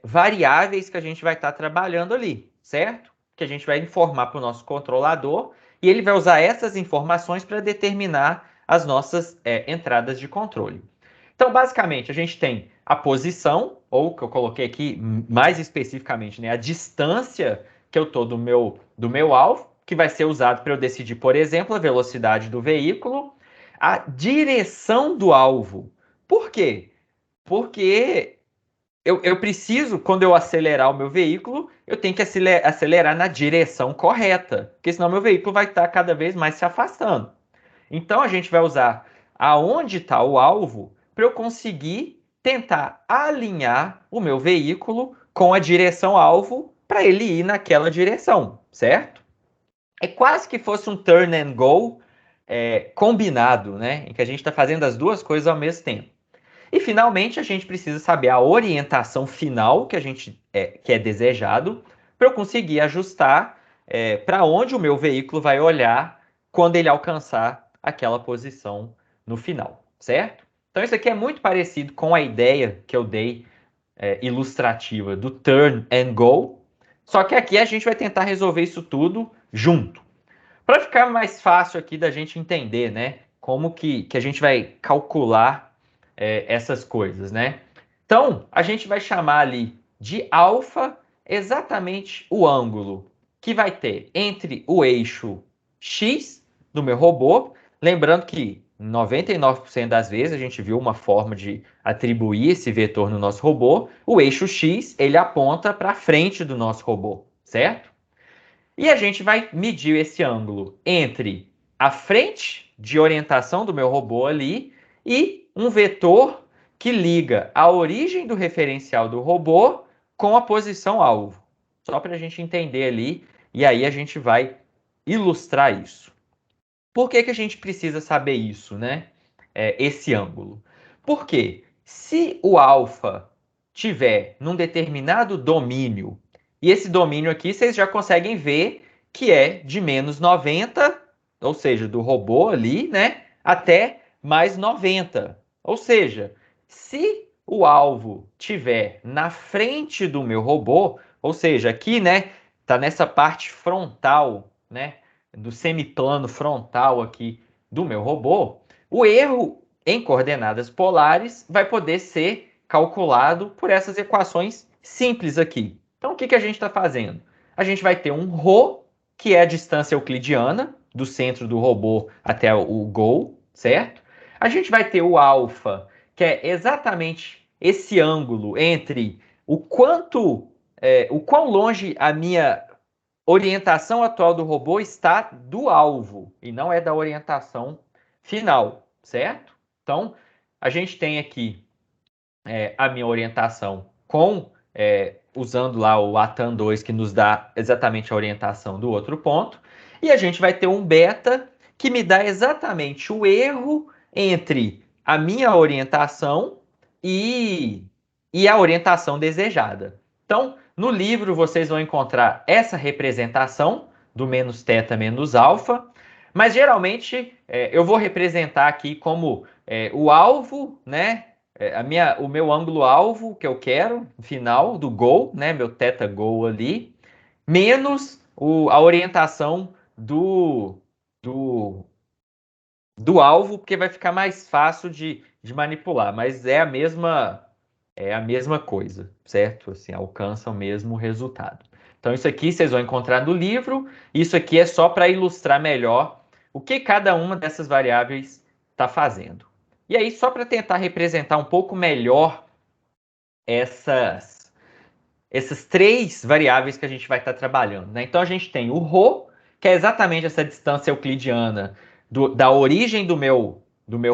Speaker 1: variáveis que a gente vai estar trabalhando ali, certo? Que a gente vai informar para o nosso controlador e ele vai usar essas informações para determinar as nossas entradas de controle. Então, basicamente, a gente tem a posição, ou que eu coloquei aqui mais especificamente, né, a distância que eu estou do meu alvo, que vai ser usado para eu decidir, por exemplo, a velocidade do veículo, a direção do alvo. Por quê? Porque eu preciso, quando eu acelerar o meu veículo, eu tenho que acelerar na direção correta, porque senão meu veículo vai estar cada vez mais se afastando. Então a gente vai usar aonde está o alvo para eu conseguir tentar alinhar o meu veículo com a direção alvo para ele ir naquela direção, certo? É quase que fosse um turn and go combinado, né? Em que a gente está fazendo as duas coisas ao mesmo tempo. E finalmente a gente precisa saber a orientação final que a gente que é desejado para eu conseguir ajustar para onde o meu veículo vai olhar quando ele alcançar aquela posição no final, certo? Então isso aqui é muito parecido com a ideia que eu dei ilustrativa do turn and go, só que aqui a gente vai tentar resolver isso tudo junto. Para ficar mais fácil aqui da gente entender, né, como que a gente vai calcular essas coisas, né? Então, a gente vai chamar ali de alfa exatamente o ângulo que vai ter entre o eixo X do meu robô. Lembrando que 99% das vezes a gente viu uma forma de atribuir esse vetor no nosso robô. O eixo X, ele aponta para frente do nosso robô, certo? E a gente vai medir esse ângulo entre a frente de orientação do meu robô ali e um vetor que liga a origem do referencial do robô com a posição alvo. Só para a gente entender ali, e aí a gente vai ilustrar isso. Por que a gente precisa saber isso, né? Esse ângulo. Porque se o alfa tiver num determinado domínio, e esse domínio aqui vocês já conseguem ver que é de menos 90, ou seja, do robô ali, né, até mais 90. Ou seja, se o alvo tiver na frente do meu robô, ou seja, aqui, né, tá nessa parte frontal, né, do semiplano frontal aqui do meu robô, o erro em coordenadas polares vai poder ser calculado por essas equações simples aqui. Então, o que a gente está fazendo? A gente vai ter um ρ, que é a distância euclidiana, do centro do robô até o goal, certo? A gente vai ter o alfa, que é exatamente esse ângulo entre o quão longe a minha orientação atual do robô está do alvo e não é da orientação final, certo? Então, a gente tem aqui a minha orientação usando lá o ATAN2, que nos dá exatamente a orientação do outro ponto, e a gente vai ter um beta que me dá exatamente o erro entre a minha orientação e a orientação desejada. Então, no livro vocês vão encontrar essa representação do menos θ menos alfa, mas geralmente eu vou representar aqui como o alvo, né? O meu ângulo alvo que eu quero, final do gol, né? Meu θ gol ali, menos a orientação do alvo, porque vai ficar mais fácil de manipular, mas é a mesma coisa, certo? Assim, alcança o mesmo resultado. Então, isso aqui vocês vão encontrar no livro. Isso aqui é só para ilustrar melhor o que cada uma dessas variáveis está fazendo. E aí, só para tentar representar um pouco melhor essas três variáveis que a gente vai estar trabalhando, né? Então, a gente tem o ρ, que é exatamente essa distância euclidiana da origem do meu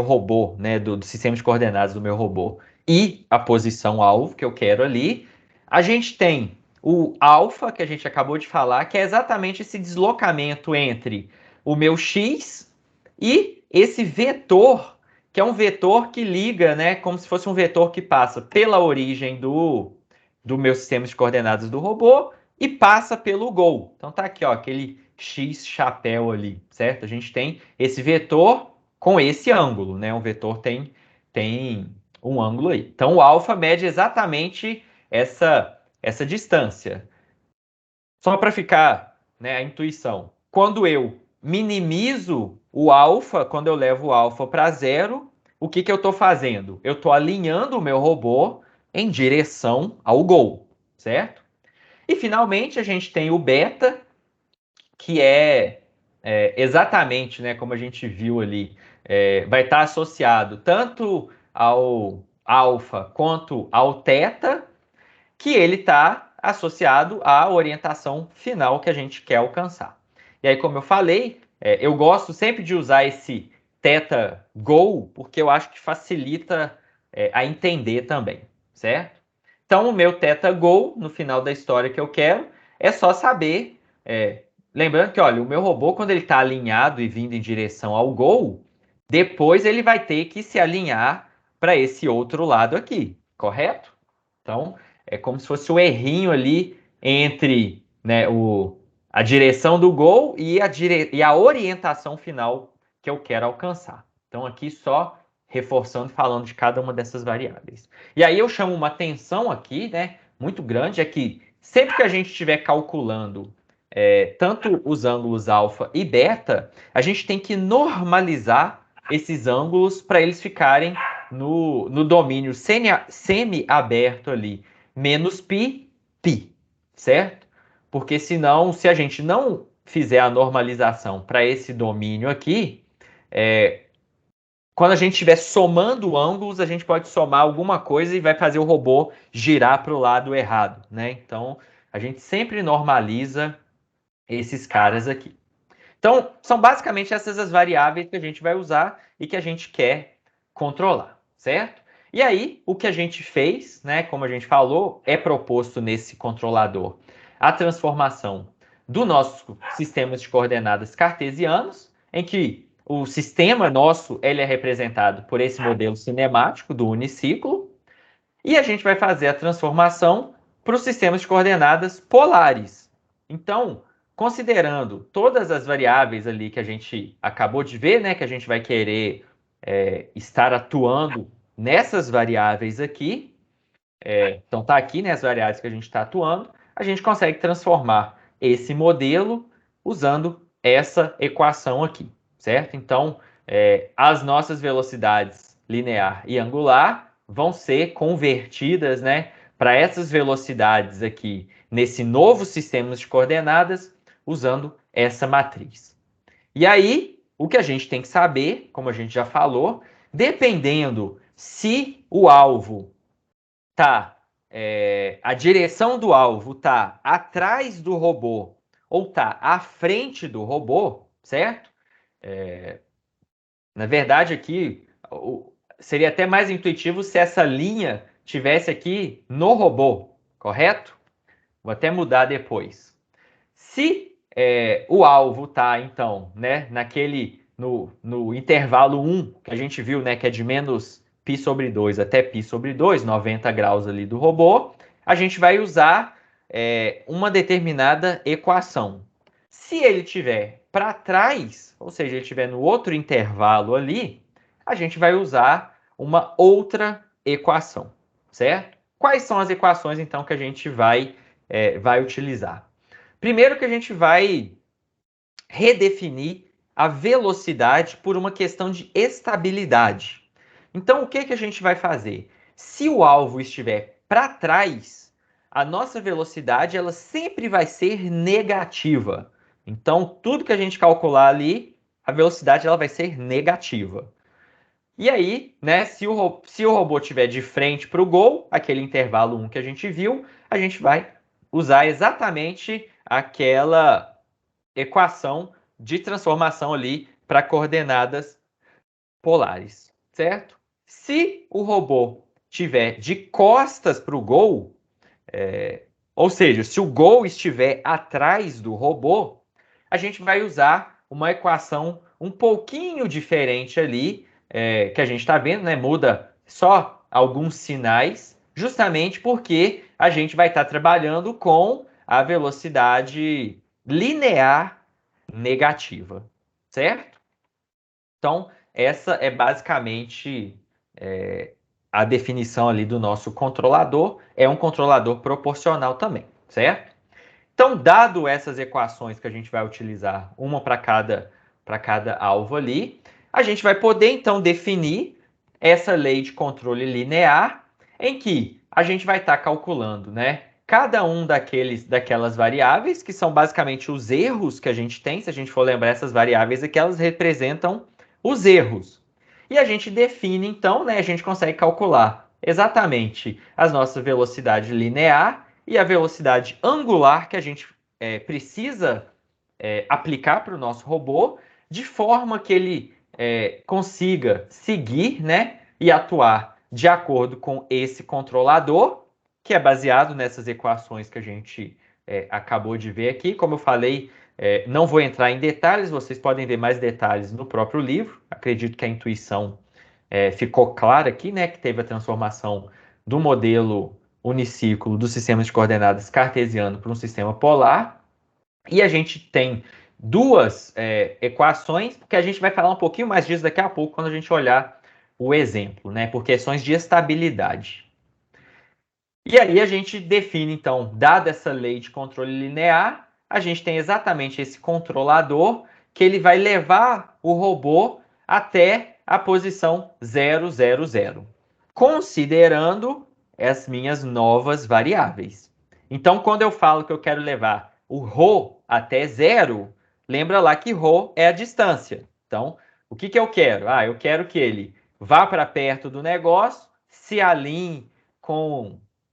Speaker 1: robô, né? Do sistema de coordenadas do meu robô, e a posição alvo que eu quero ali. A gente tem o alfa, que a gente acabou de falar, que é exatamente esse deslocamento entre o meu x e esse vetor, que é um vetor que liga, né, como se fosse um vetor que passa pela origem do meu sistema de coordenadas do robô e passa pelo gol. Então tá aqui, ó, aquele x chapéu ali, certo? A gente tem esse vetor com esse ângulo, né? Um vetor tem um ângulo aí. Então o alfa mede exatamente essa distância. Só para ficar, né, a intuição. Quando eu minimizo o alfa, quando eu levo o alfa para zero, o que eu estou fazendo? Eu estou alinhando o meu robô em direção ao gol, certo? E finalmente a gente tem o beta, que é exatamente, né, como a gente viu ali, vai estar associado tanto ao alfa quanto ao θ, que ele está associado à orientação final que a gente quer alcançar. E aí, como eu falei, eu gosto sempre de usar esse θ goal, porque eu acho que facilita a entender também, certo? Então, o meu θ goal, no final da história que eu quero, é só saber, lembrando que, olha, o meu robô, quando ele está alinhado e vindo em direção ao gol, depois ele vai ter que se alinhar para esse outro lado aqui, correto? Então, é como se fosse um errinho ali entre, né, a direção do gol e a orientação final que eu quero alcançar. Então, aqui só reforçando, falando de cada uma dessas variáveis. E aí eu chamo uma atenção aqui, né, muito grande, é que sempre que a gente estiver calculando tanto os ângulos alfa e beta, a gente tem que normalizar esses ângulos para eles ficarem no domínio semi-aberto ali, menos π, π, certo? Porque senão, se a gente não fizer a normalização para esse domínio aqui, quando a gente estiver somando ângulos, a gente pode somar alguma coisa e vai fazer o robô girar para o lado errado, né? Então, a gente sempre normaliza esses caras aqui. Então, são basicamente essas as variáveis que a gente vai usar e que a gente quer controlar, certo? E aí, o que a gente fez, né, como a gente falou, é proposto nesse controlador a transformação do nosso sistema de coordenadas cartesianos, em que o sistema nosso ele é representado por esse modelo cinemático do uniciclo, e a gente vai fazer a transformação para os sistemas de coordenadas polares. Então, considerando todas as variáveis ali que a gente acabou de ver, né, que a gente vai querer estar atuando nessas variáveis aqui, então tá aqui, né, as variáveis que a gente está atuando, a gente consegue transformar esse modelo usando essa equação aqui, certo? Então, as nossas velocidades linear e angular vão ser convertidas, né, para essas velocidades aqui nesse novo sistema de coordenadas usando essa matriz. E aí, o que a gente tem que saber, como a gente já falou, dependendo se o alvo tá, a direção do alvo tá atrás do robô ou está à frente do robô, certo? Na verdade, aqui seria até mais intuitivo se essa linha tivesse aqui no robô, correto? Vou até mudar depois. Se o alvo está, então, né, no intervalo 1, que a gente viu, né, que é de menos π sobre 2 até π sobre 2, 90 graus ali do robô, a gente vai usar uma determinada equação. Se ele estiver para trás, ou seja, ele estiver no outro intervalo ali, a gente vai usar uma outra equação, certo? Quais são as equações, então, que a gente vai utilizar? Primeiro que a gente vai redefinir a velocidade por uma questão de estabilidade. Então, o que a gente vai fazer? Se o alvo estiver para trás, a nossa velocidade ela sempre vai ser negativa. Então, tudo que a gente calcular ali, a velocidade ela vai ser negativa. E aí, né, se o robô estiver de frente para o gol, aquele intervalo 1 que a gente viu, a gente vai usar exatamente aquela equação de transformação ali para coordenadas polares, certo? Se o robô estiver de costas para o gol, ou seja, se o gol estiver atrás do robô, a gente vai usar uma equação um pouquinho diferente ali, que a gente está vendo, né? Muda só alguns sinais, justamente porque a gente vai estar trabalhando com a velocidade linear negativa, certo? Então, essa é basicamente a definição ali do nosso controlador. É um controlador proporcional também, certo? Então, dado essas equações que a gente vai utilizar, uma para cada alvo ali, a gente vai poder, então, definir essa lei de controle linear, em que a gente vai estar calculando, né, cada um daquelas variáveis, que são basicamente os erros que a gente tem. Se a gente for lembrar, essas variáveis aqui, elas representam os erros. E a gente define, então, né, a gente consegue calcular exatamente a nossa velocidade linear e a velocidade angular que a gente precisa aplicar para o nosso robô, de forma que ele consiga seguir, né, e atuar de acordo com esse controlador, que é baseado nessas equações que a gente acabou de ver aqui. Como eu falei, não vou entrar em detalhes, vocês podem ver mais detalhes no próprio livro. Acredito que a intuição ficou clara aqui, né, que teve a transformação do modelo uniciclo do sistema de coordenadas cartesiano para um sistema polar. E a gente tem duas equações, porque a gente vai falar um pouquinho mais disso daqui a pouco, quando a gente olhar o exemplo, né, por questões de estabilidade. E aí a gente define, então, dada essa lei de controle linear, a gente tem exatamente esse controlador que ele vai levar o robô até a posição 0, 0, 0, considerando as minhas novas variáveis. Então, quando eu falo que eu quero levar o ρ até 0, lembra lá que ρ é a distância. Então, o que eu quero? Eu quero que ele vá para perto do negócio, se alinhe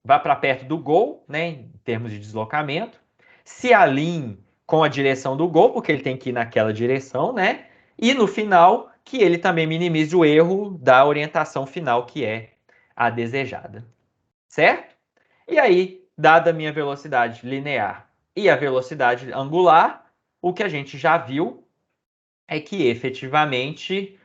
Speaker 1: vá para perto do gol, né, em termos de deslocamento, se alinhe com a direção do gol, porque ele tem que ir naquela direção, né? E no final, que ele também minimize o erro da orientação final, que é a desejada. Certo? E aí, dada a minha velocidade linear e a velocidade angular, o que a gente já viu é que efetivamente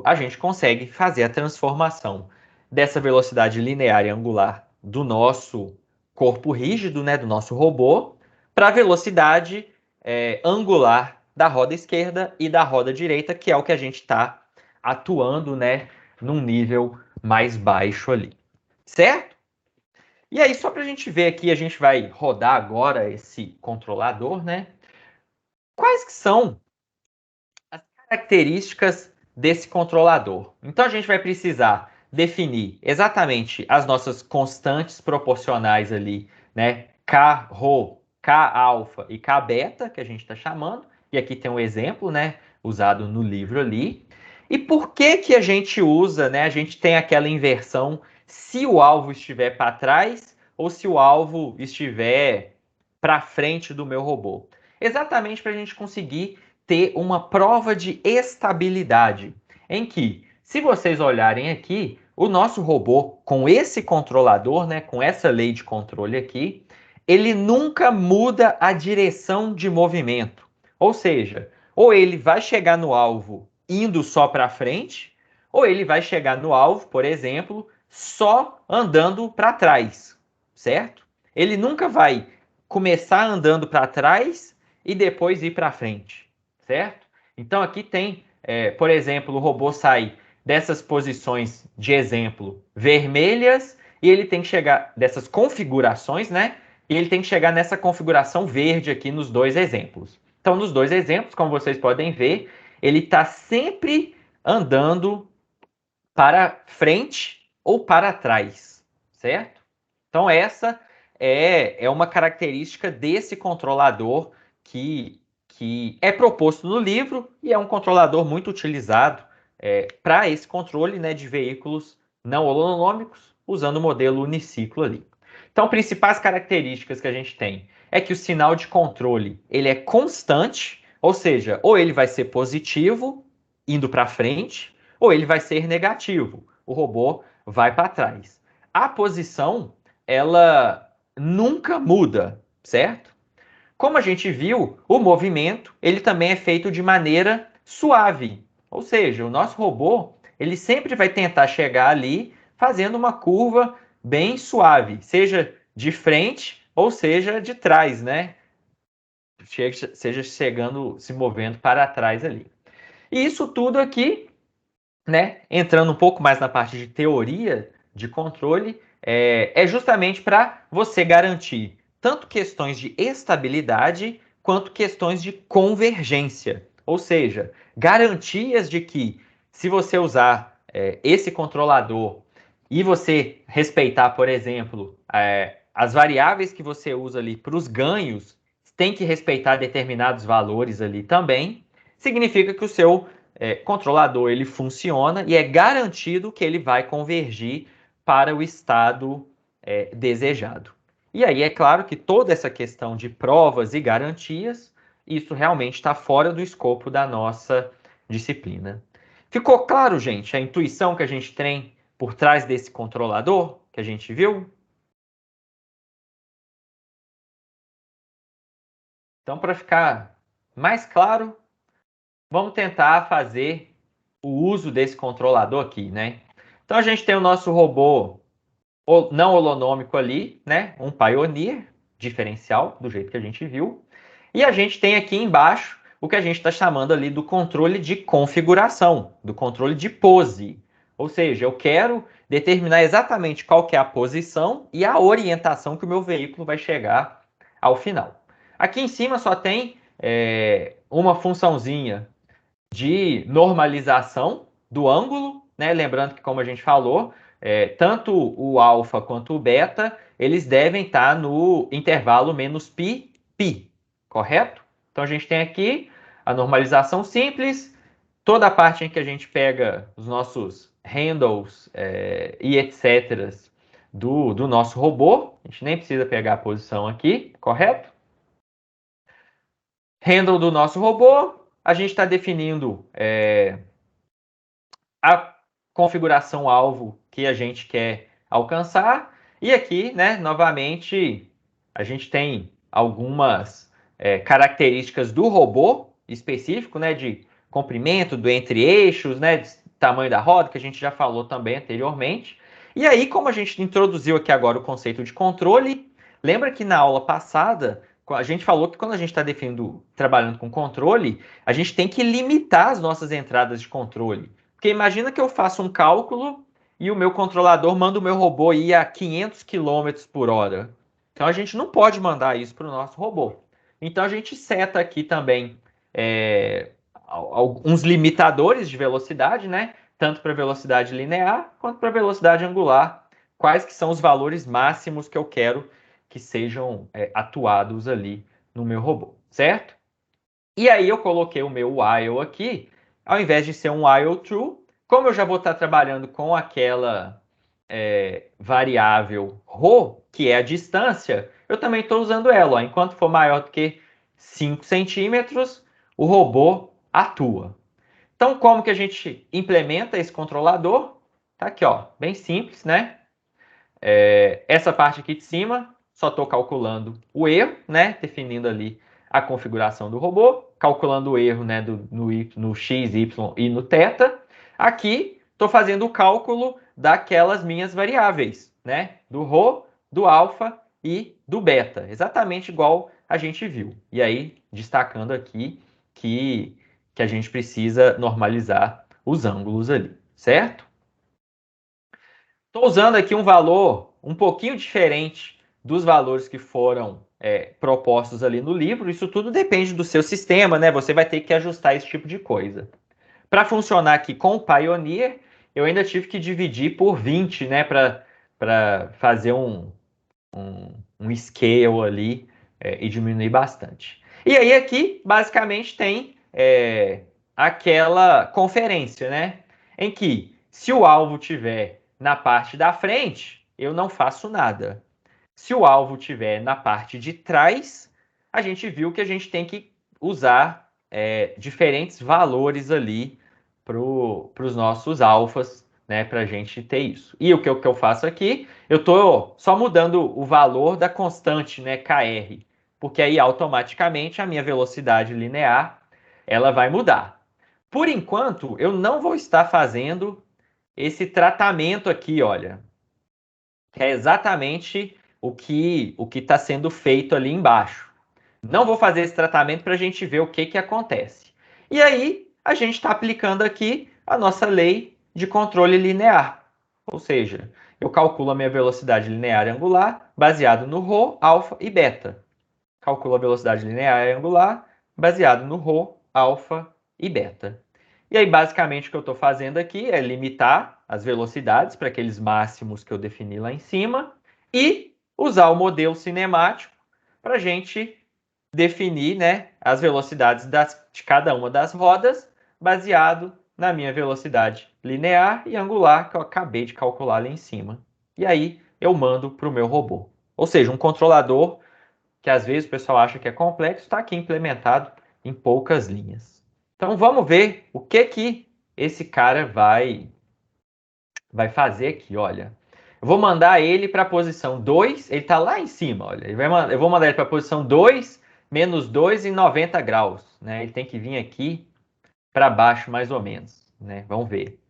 Speaker 1: a gente consegue fazer a transformação dessa velocidade linear e angular do nosso corpo rígido, né, do nosso robô, para a velocidade angular da roda esquerda e da roda direita, que é o que a gente está atuando, né, num nível mais baixo ali. Certo? E aí, só para a gente ver aqui, a gente vai rodar agora esse controlador, né? Quais que são as características desse controlador? Então, a gente vai precisar definir exatamente as nossas constantes proporcionais ali, né? K rho, K alfa e K beta, que a gente está chamando. E aqui tem um exemplo, né? Usado no livro ali. E por que a gente usa, né? A gente tem aquela inversão se o alvo estiver para trás ou se o alvo estiver para frente do meu robô. exatamente para a gente conseguir ter uma prova de estabilidade, em que, se vocês olharem aqui, o nosso robô, com esse controlador, né, com essa lei de controle aqui, ele nunca muda a direção de movimento. Ou seja, ou ele vai chegar no alvo indo só para frente, ou ele vai chegar no alvo, por exemplo, só andando para trás, certo? Ele nunca vai começar andando para trás e depois ir para frente, certo? Então aqui tem, por exemplo, o robô sai dessas posições de exemplo vermelhas e ele tem que chegar dessas configurações, né? E ele tem que chegar nessa configuração verde aqui nos dois exemplos. Então, nos dois exemplos, como vocês podem ver, ele está sempre andando para frente ou para trás, certo? Então, essa é uma característica desse controlador que é proposto no livro e é um controlador muito utilizado para esse controle, né, de veículos não holonômicos, usando o modelo uniciclo ali. Então, principais características que a gente tem é que o sinal de controle ele é constante, ou seja, ou ele vai ser positivo, indo para frente, ou ele vai ser negativo, o robô vai para trás. A posição, ela nunca muda, certo? Como a gente viu, o movimento ele também é feito de maneira suave, ou seja, o nosso robô ele sempre vai tentar chegar ali fazendo uma curva bem suave, seja de frente ou seja de trás, né? Seja chegando, se movendo para trás ali. E isso tudo aqui, né? Entrando um pouco mais na parte de teoria de controle, é justamente para você garantir tanto questões de estabilidade quanto questões de convergência. Ou seja, garantias de que se você usar esse controlador e você respeitar, por exemplo, as variáveis que você usa ali para os ganhos, tem que respeitar determinados valores ali também, significa que o seu controlador ele funciona e é garantido que ele vai convergir para o estado desejado. E aí é claro que toda essa questão de provas e garantias, isso realmente está fora do escopo da nossa disciplina. Ficou claro, gente, a intuição que a gente tem por trás desse controlador que a gente viu? Então, para ficar mais claro, vamos tentar fazer o uso desse controlador aqui, né? Então, a gente tem o nosso robô não holonômico ali, né? Um Pioneer diferencial, do jeito que a gente viu. E a gente tem aqui embaixo o que a gente está chamando ali do controle de configuração, do controle de pose. Ou seja, eu quero determinar exatamente qual que é a posição e a orientação que o meu veículo vai chegar ao final. Aqui em cima só tem uma funçãozinha de normalização do ângulo, né? Lembrando que, como a gente falou, tanto o alfa quanto o beta, eles devem estar no intervalo menos π, π, correto? Então a gente tem aqui a normalização simples, toda a parte em que a gente pega os nossos handles e etc. do nosso robô, a gente nem precisa pegar a posição aqui, correto? Handle do nosso robô, a gente está definindo a configuração alvo que a gente quer alcançar. E aqui, né, novamente, a gente tem algumas características do robô específico, né, de comprimento, do entre-eixos, né, de tamanho da roda, que a gente já falou também anteriormente. E aí, como a gente introduziu aqui agora o conceito de controle, lembra que na aula passada a gente falou que quando a gente está trabalhando com controle, a gente tem que limitar as nossas entradas de controle. Porque imagina que eu faço um cálculo e o meu controlador manda o meu robô ir a 500 km por hora. Então a gente não pode mandar isso para o nosso robô. Então a gente seta aqui também alguns limitadores de velocidade, né? Tanto para velocidade linear quanto para velocidade angular. Quais que são os valores máximos que eu quero que sejam atuados ali no meu robô, certo? E aí eu coloquei o meu while aqui, ao invés de ser um while true, como eu já vou estar trabalhando com aquela variável ρ, que é a distância, eu também estou usando ela. Ó, enquanto for maior do que 5 centímetros, o robô atua. Então, como que a gente implementa esse controlador? Tá aqui, ó, bem simples, né? Essa parte aqui de cima, só estou calculando o erro, né? Definindo ali a configuração do robô, calculando o erro, né? No x, y e no θ. Aqui, estou fazendo o cálculo daquelas minhas variáveis, né? Do ρ, do alfa e do beta, exatamente igual a gente viu. E aí, destacando aqui que a gente precisa normalizar os ângulos ali, certo? Estou usando aqui um valor um pouquinho diferente dos valores que foram propostos ali no livro. Isso tudo depende do seu sistema, né? Você vai ter que ajustar esse tipo de coisa. Para funcionar aqui com o Pioneer, eu ainda tive que dividir por 20, né? Para fazer um scale ali e diminuir bastante. E aí aqui, basicamente, tem aquela conferência, né? Em que, se o alvo tiver na parte da frente, eu não faço nada. Se o alvo tiver na parte de trás, a gente viu que a gente tem que usar diferentes valores ali para os nossos alfas, né, para a gente ter isso. E o que eu faço aqui? Eu estou só mudando o valor da constante, né, KR, porque aí automaticamente a minha velocidade linear ela vai mudar. Por enquanto, eu não vou estar fazendo esse tratamento aqui, olha, que é exatamente o que está sendo feito ali embaixo. Não vou fazer esse tratamento para a gente ver o que acontece. E aí, a gente está aplicando aqui a nossa lei de controle linear. Ou seja, eu calculo a minha velocidade linear angular baseado no ρ, alfa e beta. Calculo a velocidade linear angular baseado no ρ, alfa e beta. E aí, basicamente, o que eu estou fazendo aqui é limitar as velocidades para aqueles máximos que eu defini lá em cima e usar o modelo cinemático para a gente definir, né, as velocidades de cada uma das rodas baseado na minha velocidade linear e angular que eu acabei de calcular lá em cima. E aí eu mando para o meu robô. Ou seja, um controlador que às vezes o pessoal acha que é complexo, está aqui implementado em poucas linhas. Então vamos ver o que esse cara vai fazer aqui, olha. Eu vou mandar ele para a posição 2, ele está lá em cima, olha. Eu vou mandar ele para a posição 2, menos 2 em 90 graus, né? Ele tem que vir aqui para baixo mais ou menos, né? Vamos ver.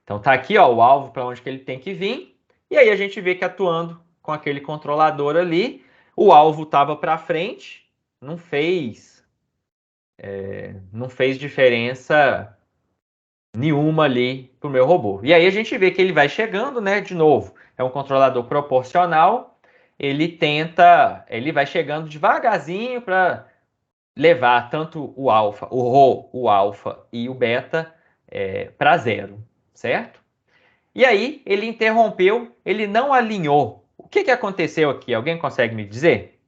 Speaker 1: Então tá aqui, ó, o alvo para onde que ele tem que vir. E aí a gente vê que atuando com aquele controlador ali, o alvo estava para frente, não fez diferença nenhuma ali para o meu robô. E aí a gente vê que ele vai chegando, né? De novo, é um controlador proporcional. Ele vai chegando devagarzinho para levar tanto o alfa, o ρ, o alfa e o beta para zero, certo? E aí ele interrompeu, ele não alinhou. O que aconteceu aqui? Alguém consegue me dizer?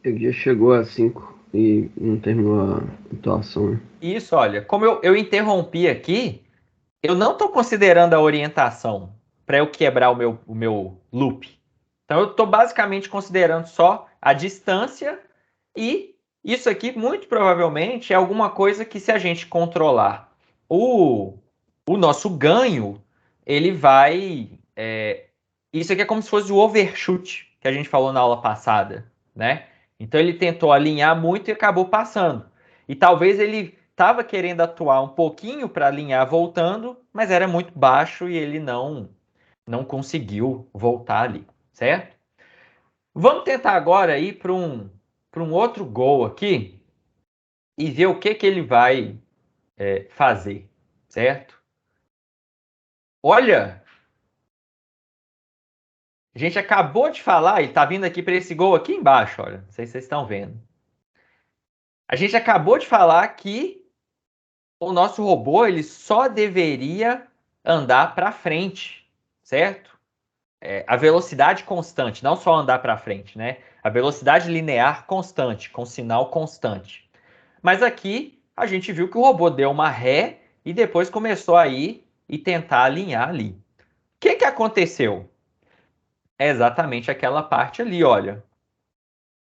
Speaker 2: Ele já chegou a 5 e não terminou a atuação, né?
Speaker 1: Isso, olha, como eu interrompi aqui, eu não estou considerando a orientação para eu quebrar o meu loop. Então eu estou basicamente considerando só a distância e isso aqui muito provavelmente é alguma coisa que se a gente controlar o nosso ganho, ele vai... isso aqui é como se fosse o overshoot que a gente falou na aula passada, né? Então ele tentou alinhar muito e acabou passando. E talvez ele estava querendo atuar um pouquinho para alinhar voltando, mas era muito baixo e ele não conseguiu voltar ali, certo? Vamos tentar agora ir para um outro gol aqui e ver o que ele vai fazer, certo? Olha, a gente acabou de falar, ele está vindo aqui para esse gol aqui embaixo, olha, não sei se vocês estão vendo. A gente acabou de falar que o nosso robô ele só deveria andar para frente, certo? A velocidade constante, não só andar para frente, né? A velocidade linear constante, com sinal constante. Mas aqui a gente viu que o robô deu uma ré e depois começou a ir e tentar alinhar ali. O que aconteceu? é exatamente aquela parte ali, olha,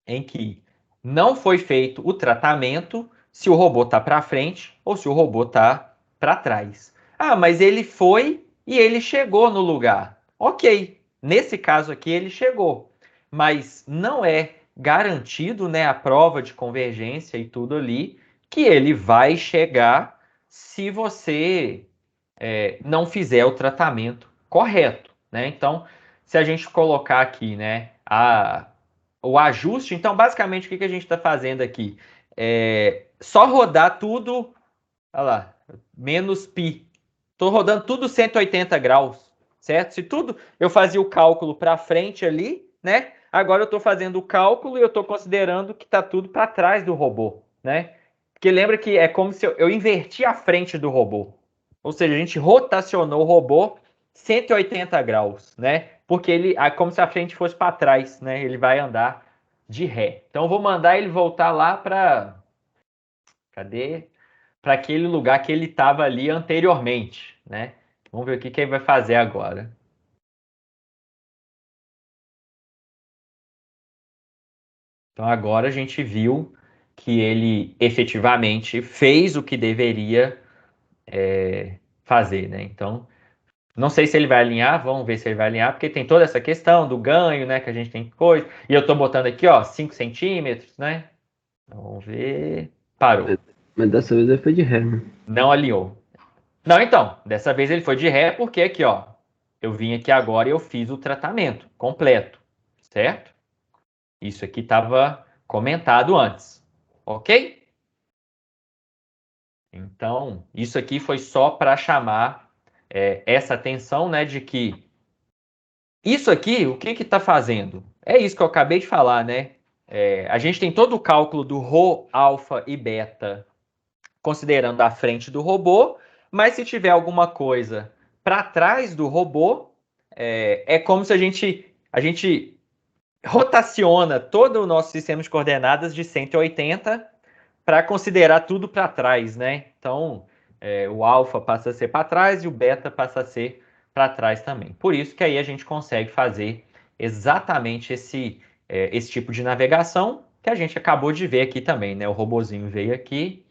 Speaker 1: em que não foi feito o tratamento se o robô está para frente ou se o robô está para trás. Ah, mas ele foi e ele chegou no lugar. Ok, nesse caso aqui ele chegou, mas não é garantido, né, a prova de convergência e tudo ali, que ele vai chegar se você não fizer o tratamento correto, né? Então, se a gente colocar aqui, né, o ajuste, então basicamente o que a gente está fazendo aqui? É só rodar tudo, olha lá, menos π. Estou rodando tudo 180 graus, certo? Se tudo eu fazia o cálculo para frente ali, né? Agora eu estou fazendo o cálculo e eu estou considerando que está tudo para trás do robô, né? Porque lembra que é como se eu inverti a frente do robô. Ou seja, a gente rotacionou o robô 180 graus, né? Porque ele, como se a frente fosse para trás, né? Ele vai andar de ré. Então eu vou mandar ele voltar lá para cadê? Para aquele lugar que ele estava ali anteriormente, né? Vamos ver o que ele vai fazer agora. Então agora a gente viu que ele efetivamente fez o que deveria fazer, né? Então, não sei se ele vai alinhar, vamos ver se ele vai alinhar, porque tem toda essa questão do ganho, né? Que a gente tem coisa. E eu tô botando aqui, ó, 5 centímetros, né? Então, vamos ver. Parou.
Speaker 2: Mas dessa vez ele foi de ré, né?
Speaker 1: Não alinhou. Não, então, dessa vez ele foi de ré, porque aqui, ó, eu vim aqui agora e eu fiz o tratamento completo, certo? Isso aqui estava comentado antes, ok? Então, isso aqui foi só para chamar essa atenção, né, de que isso aqui, o que está fazendo? É isso que eu acabei de falar, né? A gente tem todo o cálculo do ρ, alfa e beta considerando a frente do robô, mas se tiver alguma coisa para trás do robô, é como se a gente rotaciona todo o nosso sistema de coordenadas de 180 para considerar tudo para trás, né? Então, o alfa passa a ser para trás e o beta passa a ser para trás também. Por isso que aí a gente consegue fazer exatamente esse tipo de navegação que a gente acabou de ver aqui também, né? O robozinho veio aqui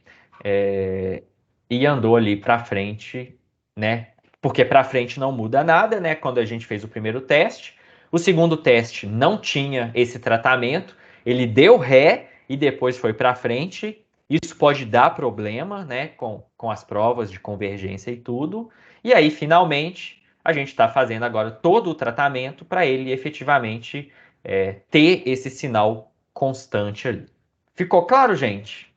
Speaker 1: e andou ali para frente, né? Porque para frente não muda nada, né? Quando a gente fez o primeiro teste. O segundo teste não tinha esse tratamento, ele deu ré e depois foi para frente. Isso pode dar problema, né? Com as provas de convergência e tudo. E aí, finalmente, a gente está fazendo agora todo o tratamento para ele efetivamente ter esse sinal constante ali. Ficou claro, gente?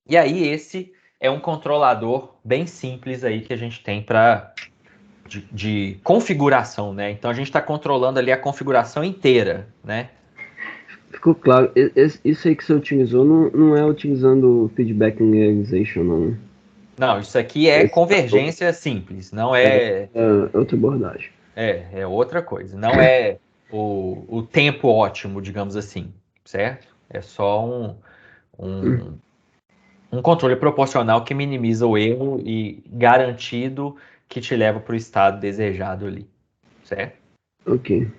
Speaker 1: E aí esse é um controlador bem simples aí que a gente tem para de configuração, né? Então a gente está controlando ali a configuração inteira, né?
Speaker 2: Ficou claro. Isso aí que você utilizou não é utilizando o feedback linearization, não.
Speaker 1: Não, isso aqui é convergência simples, não é...
Speaker 2: É outra abordagem.
Speaker 1: É outra coisa, não é o tempo ótimo, digamos assim, certo? É só um controle proporcional que minimiza o erro e garantido que te leva para o estado desejado ali, certo?
Speaker 2: Ok.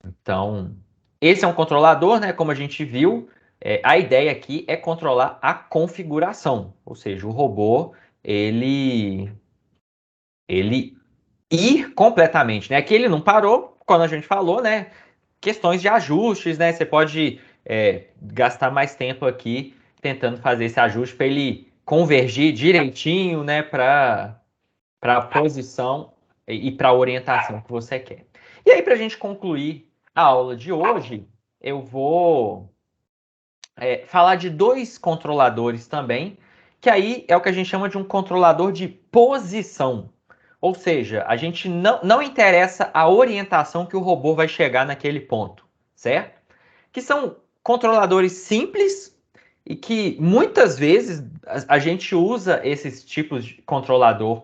Speaker 1: Então, esse é um controlador, né? Como a gente viu, a ideia aqui é controlar a configuração, ou seja, o robô ele ir completamente, né? Aqui ele não parou, quando a gente falou, né? Questões de ajustes, né? Você pode gastar mais tempo aqui tentando fazer esse ajuste para ele convergir direitinho, né? Para a posição e para a orientação que você quer. E aí, para a gente concluir a aula de hoje, eu vou falar de dois controladores também, que aí é o que a gente chama de um controlador de posição. Ou seja, a gente não interessa a orientação que o robô vai chegar naquele ponto, certo? Que são controladores simples e que muitas vezes a gente usa esses tipos de controlador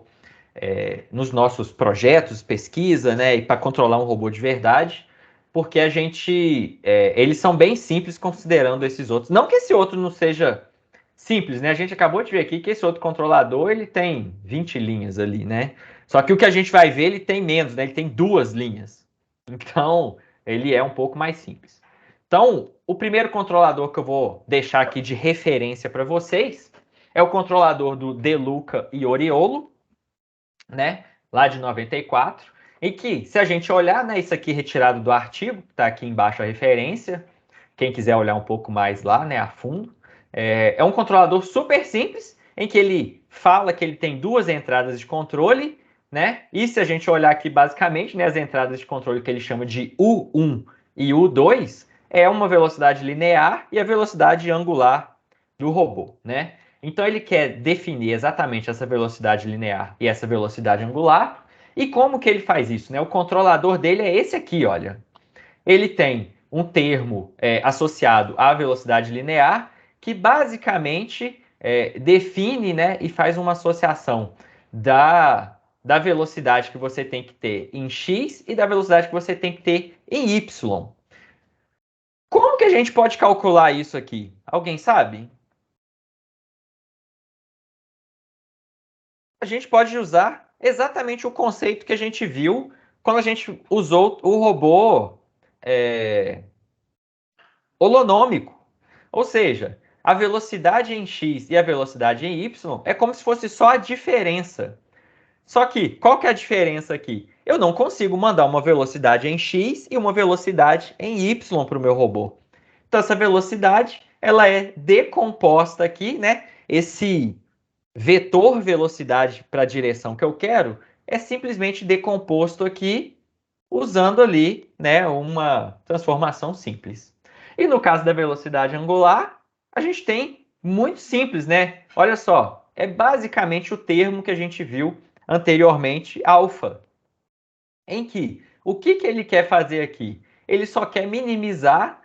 Speaker 1: nos nossos projetos, pesquisa, né, e para controlar um robô de verdade, porque eles são bem simples considerando esses outros. Não que esse outro não seja simples, né? A gente acabou de ver aqui que esse outro controlador, ele tem 20 linhas ali, né? Só que o que a gente vai ver, ele tem menos, né? Ele tem 2 linhas. Então, ele é um pouco mais simples. Então, o primeiro controlador que eu vou deixar aqui de referência para vocês é o controlador do Deluca e Oriolo, né? Lá de 94. E que, se a gente olhar, né? Isso aqui retirado do artigo, está aqui embaixo a referência. Quem quiser olhar um pouco mais lá, né, a fundo. É um controlador super simples, em que ele fala que ele tem 2 entradas de controle, né? E se a gente olhar aqui, basicamente, né, as entradas de controle que ele chama de U1 e U2 é uma velocidade linear e a velocidade angular do robô, né? Então ele quer definir exatamente essa velocidade linear e essa velocidade angular. E como que ele faz isso, né? O controlador dele é esse aqui, olha. Ele tem um termo associado à velocidade linear que basicamente define, né, e faz uma associação da velocidade que você tem que ter em x e da velocidade que você tem que ter em y. Como que a gente pode calcular isso aqui? Alguém sabe? A gente pode usar exatamente o conceito que a gente viu quando a gente usou o robô holonômico. Ou seja, a velocidade em x e a velocidade em y é como se fosse só a diferença. Só que, qual que é a diferença aqui? Eu não consigo mandar uma velocidade em x e uma velocidade em y para o meu robô. Então, essa velocidade, ela é decomposta aqui, né? Esse vetor velocidade para a direção que eu quero é simplesmente decomposto aqui usando ali, né, uma transformação simples. E no caso da velocidade angular, a gente tem muito simples, né? Olha só, é basicamente o termo que a gente viu anteriormente, alfa, em que o que ele quer fazer aqui? Ele só quer minimizar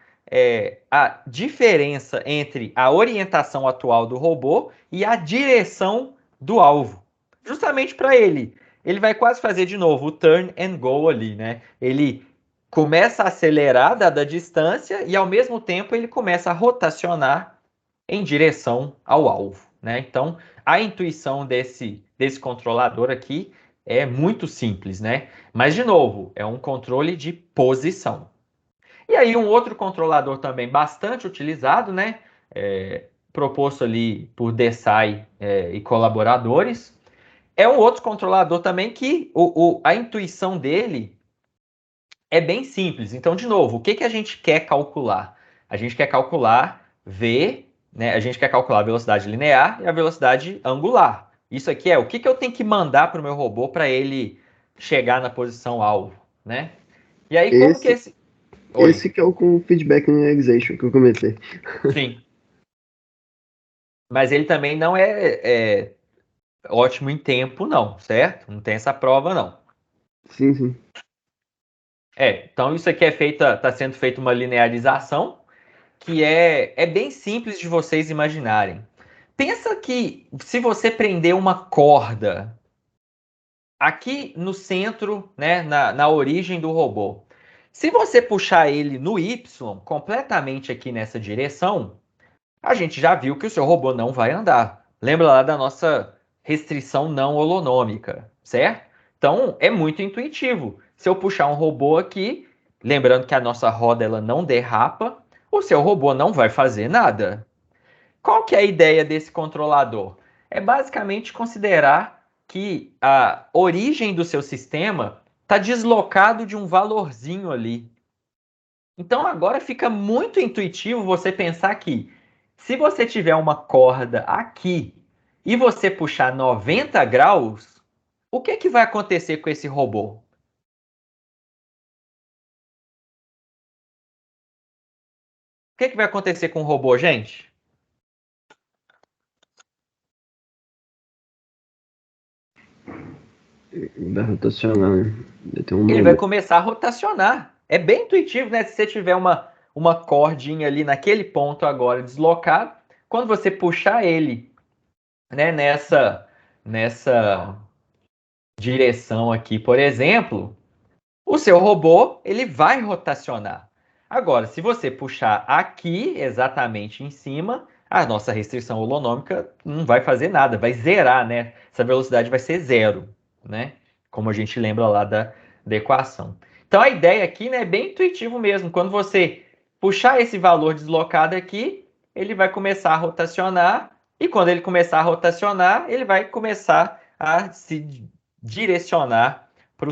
Speaker 1: a diferença entre a orientação atual do robô e a direção do alvo. Justamente para ele. Ele vai quase fazer de novo o turn and go ali, né? Ele começa a acelerar dada a distância e ao mesmo tempo ele começa a rotacionar em direção ao alvo, né? Então, a intuição desse controlador aqui é muito simples, né? Mas, de novo, é um controle de posição. E aí, um outro controlador também bastante utilizado, né? Proposto ali por Desai e colaboradores, é um outro controlador também que a intuição dele é bem simples. Então, de novo, o que a gente quer calcular? A gente quer calcular V, né? A gente quer calcular a velocidade linear e a velocidade angular. Isso aqui é o que eu tenho que mandar para o meu robô para ele chegar na posição alvo, né? E aí, como que esse... Oi.
Speaker 2: Esse que é o com feedback linearization que eu comentei.
Speaker 1: Sim. Mas ele também não é ótimo em tempo, não, certo? Não tem essa prova, não.
Speaker 2: Sim, sim.
Speaker 1: Então isso aqui está sendo feita uma linearização que é bem simples de vocês imaginarem. Pensa que se você prender uma corda aqui no centro, né, na origem do robô, se você puxar ele no Y, completamente aqui nessa direção, a gente já viu que o seu robô não vai andar. Lembra lá da nossa restrição não holonômica, certo? Então, é muito intuitivo. Se eu puxar um robô aqui, lembrando que a nossa roda ela não derrapa, o seu robô não vai fazer nada. Qual que é a ideia desse controlador? É basicamente considerar que a origem do seu sistema está deslocado de um valorzinho ali. Então agora fica muito intuitivo você pensar que se você tiver uma corda aqui e você puxar 90 graus, o que vai acontecer com esse robô? O que vai acontecer com o robô, gente?
Speaker 2: Vai rotacionar, né?
Speaker 1: Ele vai começar a rotacionar. É bem intuitivo, né? Se você tiver uma cordinha ali naquele ponto agora deslocado, quando você puxar ele, né, nessa direção aqui, por exemplo, o seu robô ele vai rotacionar. Agora, se você puxar aqui, exatamente em cima, a nossa restrição holonômica não vai fazer nada, vai zerar, né? Essa velocidade vai ser zero, né? Como a gente lembra lá da equação. Então a ideia aqui, né, é bem intuitivo mesmo. Quando você puxar esse valor deslocado aqui, ele vai começar a rotacionar, e quando ele começar a rotacionar, ele vai começar a se direcionar para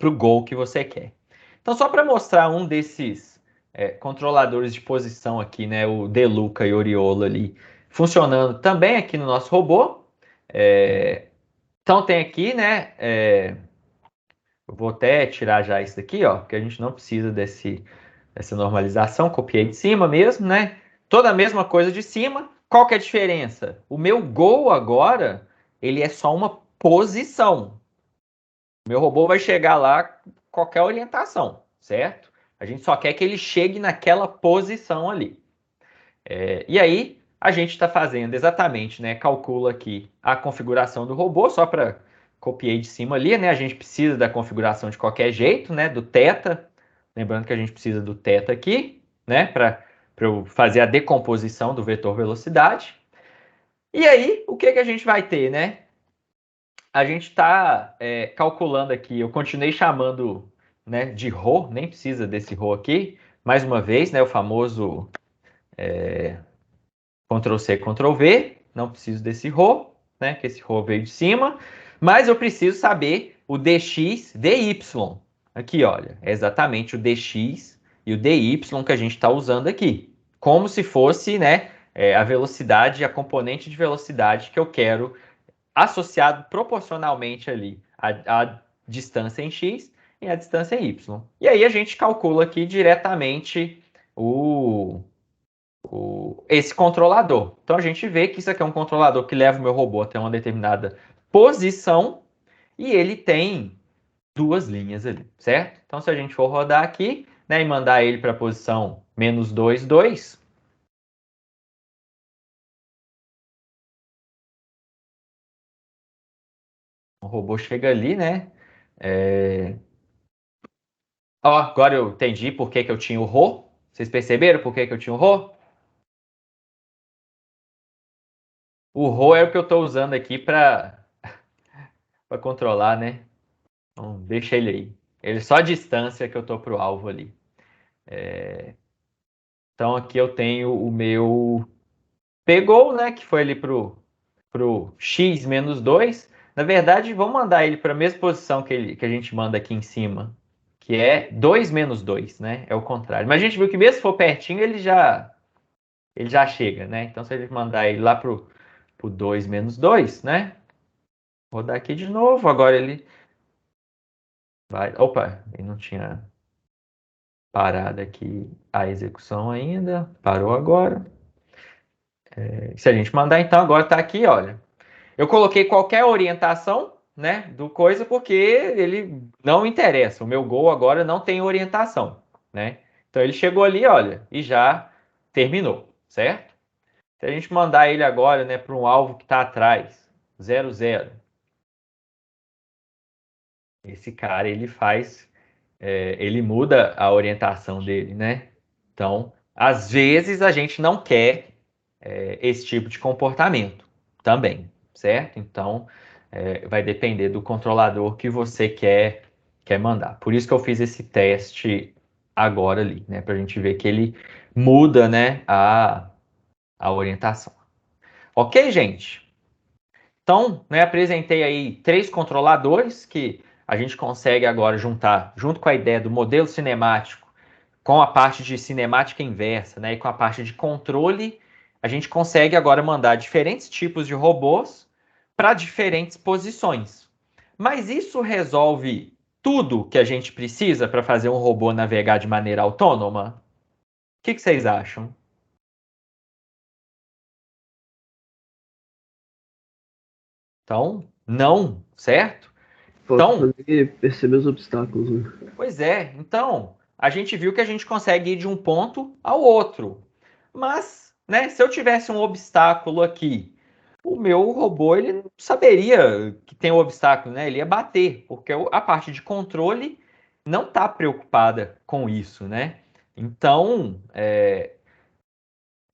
Speaker 1: o gol que você quer. Então, só para mostrar um desses controladores de posição aqui, né, o De Luca e Oriola ali, funcionando também aqui no nosso robô. Então, tem aqui, né, eu vou até tirar já isso daqui, ó, porque a gente não precisa dessa normalização, copiei de cima mesmo, né? Toda a mesma coisa de cima. Qual que é a diferença? O meu gol agora, ele é só uma posição. O meu robô vai chegar lá qualquer orientação, certo? A gente só quer que ele chegue naquela posição ali. E aí, a gente está fazendo exatamente, né? Calcula aqui a configuração do robô, só para copiei de cima ali, né? A gente precisa da configuração de qualquer jeito, né? Do θ. Lembrando que a gente precisa do θ aqui, né? Para eu fazer a decomposição do vetor velocidade. E aí, o que a gente vai ter, né? A gente está calculando aqui, eu continuei chamando, né, de ρ, nem precisa desse ρ aqui, mais uma vez, né, o famoso Ctrl+C, Ctrl+V, não preciso desse ρ, né, que esse ρ veio de cima, mas eu preciso saber o dx, dy. Aqui, olha, é exatamente o dx e o dy que a gente está usando aqui, como se fosse, né, a velocidade, a componente de velocidade que eu quero associado proporcionalmente ali à distância em x e à distância em y. E aí a gente calcula aqui diretamente esse controlador. Então a gente vê que isso aqui é um controlador que leva o meu robô até uma determinada posição e ele tem duas linhas ali, certo? Então se a gente for rodar aqui, né, e mandar ele para a posição -2, 2, o robô chega ali, né? Ó, agora eu entendi por que eu tinha o ρ. Vocês perceberam por que eu tinha o ρ? O ρ é o que eu estou usando aqui para controlar, né? Então, deixa ele aí. Ele só a distância que eu estou para o alvo ali. Então aqui eu tenho o meu pegou, né? Que foi ali pro x -2. Na verdade, vamos mandar ele para a mesma posição que a gente manda aqui em cima, que é 2 - 2, né? É o contrário. Mas a gente viu que mesmo se for pertinho, ele já chega, né? Então, se a gente mandar ele lá pro 2 - 2, né? Vou rodar aqui de novo. Agora ele vai. Opa, ele não tinha parado aqui a execução ainda. Parou agora. Se a gente mandar, então, agora está aqui, olha. Eu coloquei qualquer orientação, né, do coisa, porque ele não interessa. O meu gol agora não tem orientação, né? Então ele chegou ali, olha, e já terminou, certo? Se a gente mandar ele agora, né, para um alvo que está atrás, 0, 0. Esse cara, ele muda a orientação dele, né? Então, às vezes a gente não quer esse tipo de comportamento também, certo? Então, vai depender do controlador que você quer mandar. Por isso que eu fiz esse teste agora ali, né? Para a gente ver que ele muda, né, a orientação. Ok, gente? Então, né, apresentei aí 3 controladores que a gente consegue agora juntar, junto com a ideia do modelo cinemático, com a parte de cinemática inversa, né, e com a parte de controle, a gente consegue agora mandar diferentes tipos de robôs para diferentes posições. Mas isso resolve tudo que a gente precisa para fazer um robô navegar de maneira autônoma? O que vocês acham? Então, não, certo?
Speaker 2: Falta
Speaker 1: Então,
Speaker 2: também perceber os obstáculos, né?
Speaker 1: pois é, então a gente viu que a gente consegue ir de um ponto ao outro. Mas, né, se eu tivesse um obstáculo aqui, o meu robô ele não saberia que tem um obstáculo, né? Ele ia bater, porque a parte de controle não está preocupada com isso, né? Então,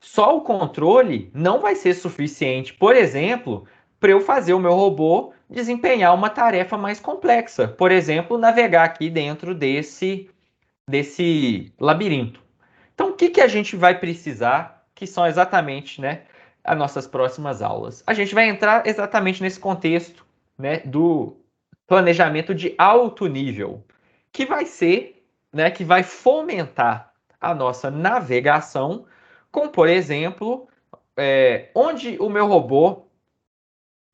Speaker 1: Só o controle não vai ser suficiente, por exemplo, para eu fazer o meu robô desempenhar uma tarefa mais complexa. Por exemplo, navegar aqui dentro desse labirinto. Então, o que, que a gente vai precisar, que são exatamente, né, as nossas próximas aulas? A gente vai entrar exatamente nesse contexto, né, do planejamento de alto nível, que vai ser, né, que vai fomentar a nossa navegação, com, por exemplo, onde o meu robô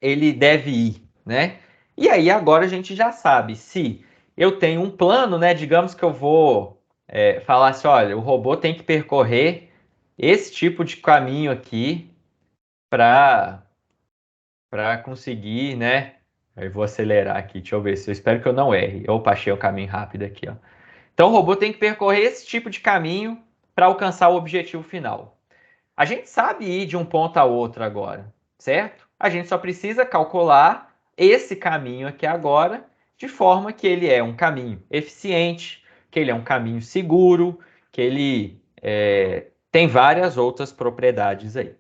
Speaker 1: ele deve ir, né? E aí agora a gente já sabe se eu tenho um plano, né? Digamos que eu vou falar assim, olha, o robô tem que percorrer esse tipo de caminho aqui para conseguir, né? Eu vou acelerar aqui, deixa eu ver se eu espero que eu não erre. Opa, achei o caminho rápido aqui, ó. Então o robô tem que percorrer esse tipo de caminho para alcançar o objetivo final. A gente sabe ir de um ponto a outro agora, certo? A gente só precisa calcular esse caminho aqui agora, de forma que ele é um caminho eficiente, que ele é um caminho seguro, que ele tem várias outras propriedades aí.